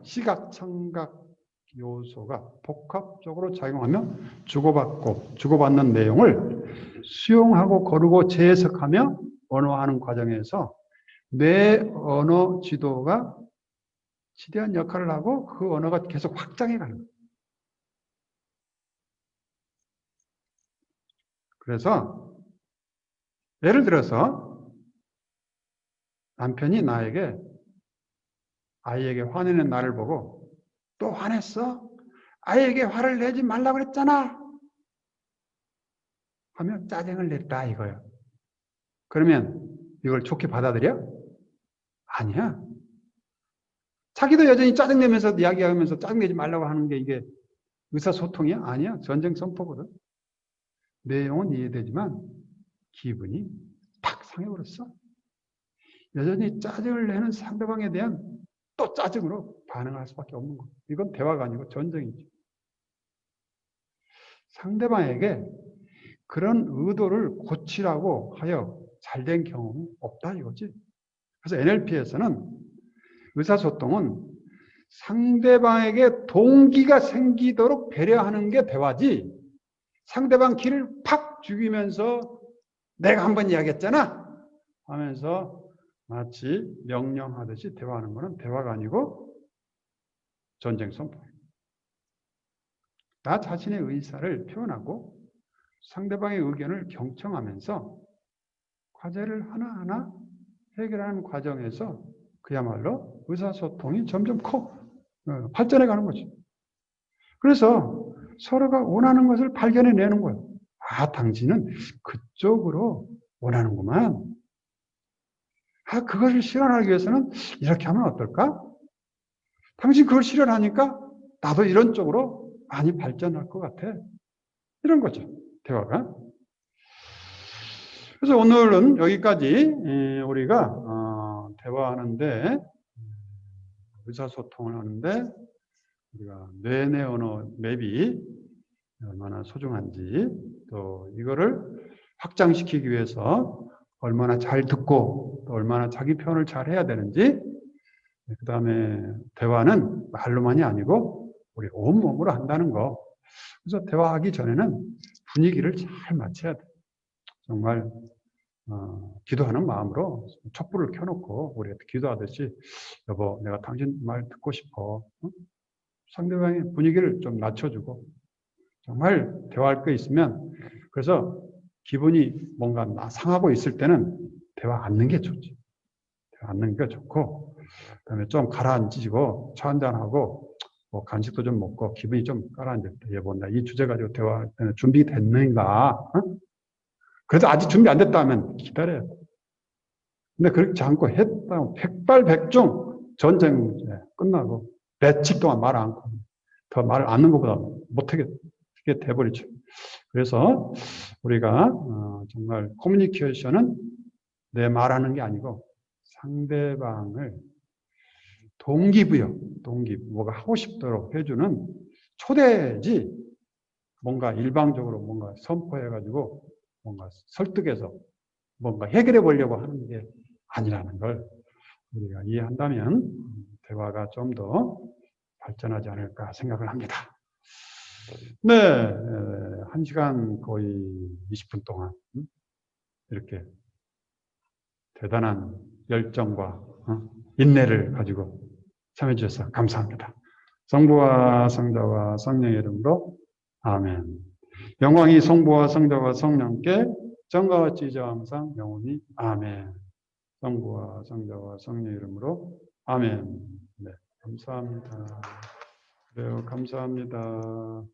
시각, 청각 요소가 복합적으로 작용하며 주고받는 내용을 수용하고 거르고 재해석하며 언어하는 과정에서 뇌 언어 지도가 지대한 역할을 하고 그 언어가 계속 확장해 가는 거예요. 그래서 예를 들어서 남편이 아이에게 화내는 나를 보고 또 화냈어? 아이에게 화를 내지 말라고 그랬잖아. 하면 짜증을 냈다 이거예요. 그러면 이걸 좋게 받아들여? 아니야. 자기도 여전히 짜증내면서 이야기하면서 짜증내지 말라고 하는 게 이게 의사소통이야? 아니야. 전쟁 선포거든. 내용은 이해되지만 기분이 팍 상해버렸어. 여전히 짜증을 내는 상대방에 대한 또 짜증으로 반응할 수밖에 없는 거예요. 이건 대화가 아니고 전쟁이죠. 상대방에게 그런 의도를 고치라고 하여 잘된 경험이 없다 이거지. 그래서 NLP에서는 의사소통은 상대방에게 동기가 생기도록 배려하는 게 대화지, 상대방 기를 팍 죽이면서 내가 한번 이야기했잖아 하면서 마치 명령하듯이 대화하는 것은 대화가 아니고 전쟁 선포예요. 나 자신의 의사를 표현하고 상대방의 의견을 경청하면서 과제를 하나하나 해결하는 과정에서 그야말로 의사소통이 점점 발전해 가는 거지. 그래서 서로가 원하는 것을 발견해내는 거예요. 아, 당신은 그쪽으로 원하는구만. 아, 그것을 실현하기 위해서는 이렇게 하면 어떨까? 당신 그걸 실현하니까 나도 이런 쪽으로 많이 발전할 것 같아. 이런 거죠. 대화가. 그래서 오늘은 여기까지 우리가 대화하는데, 의사소통을 하는데 우리가 뇌내 언어 맵이 얼마나 소중한지, 또 이거를 확장시키기 위해서 얼마나 잘 듣고 또 얼마나 자기 표현을 잘 해야 되는지, 그 다음에 대화는 말로만이 아니고 우리 온몸으로 한다는 거. 그래서 대화하기 전에는 분위기를 잘 맞춰야 돼. 정말 기도하는 마음으로 촛불을 켜놓고 우리가 기도하듯이, 여보 내가 당신 말 듣고 싶어. 상대방의 분위기를 좀 낮춰주고, 정말 대화할 거 있으면, 그래서 기분이 뭔가 상하고 있을 때는 대화 않는 게 좋지. 대화 않는 게 좋고, 그다음에 좀 가라앉히고 차 한잔하고 뭐 간식도 좀 먹고 기분이 좀 가라앉을 때, 여보 나 이 주제 가지고 대화할 때는 준비됐는가? 그래도 아직 준비 안 됐다 하면 기다려야 돼. 근데 그렇지 않고 했다 백발백중 전쟁 끝나고 며칠 동안 말 않고 더 말을 않는 것보다 못하게 돼버리죠. 그래서 우리가 정말 커뮤니케이션은 내 말하는 게 아니고 상대방을 뭐가 하고 싶도록 해주는 초대지, 뭔가 일방적으로 뭔가 선포해가지고 뭔가 설득해서 뭔가 해결해 보려고 하는 게 아니라는 걸 우리가 이해한다면 대화가 좀 더 발전하지 않을까 생각을 합니다. 네, 1시간 거의 20분 동안 이렇게 대단한 열정과 인내를 가지고 참여해 주셔서 감사합니다. 성부와 성자와 성령의 이름으로 아멘. 영광이 성부와 성자와 성령께 전과 같이 이제와 항상 영원히 아멘. 성부와 성자와 성령의 이름으로 아멘. 네, 감사합니다. 네, 감사합니다.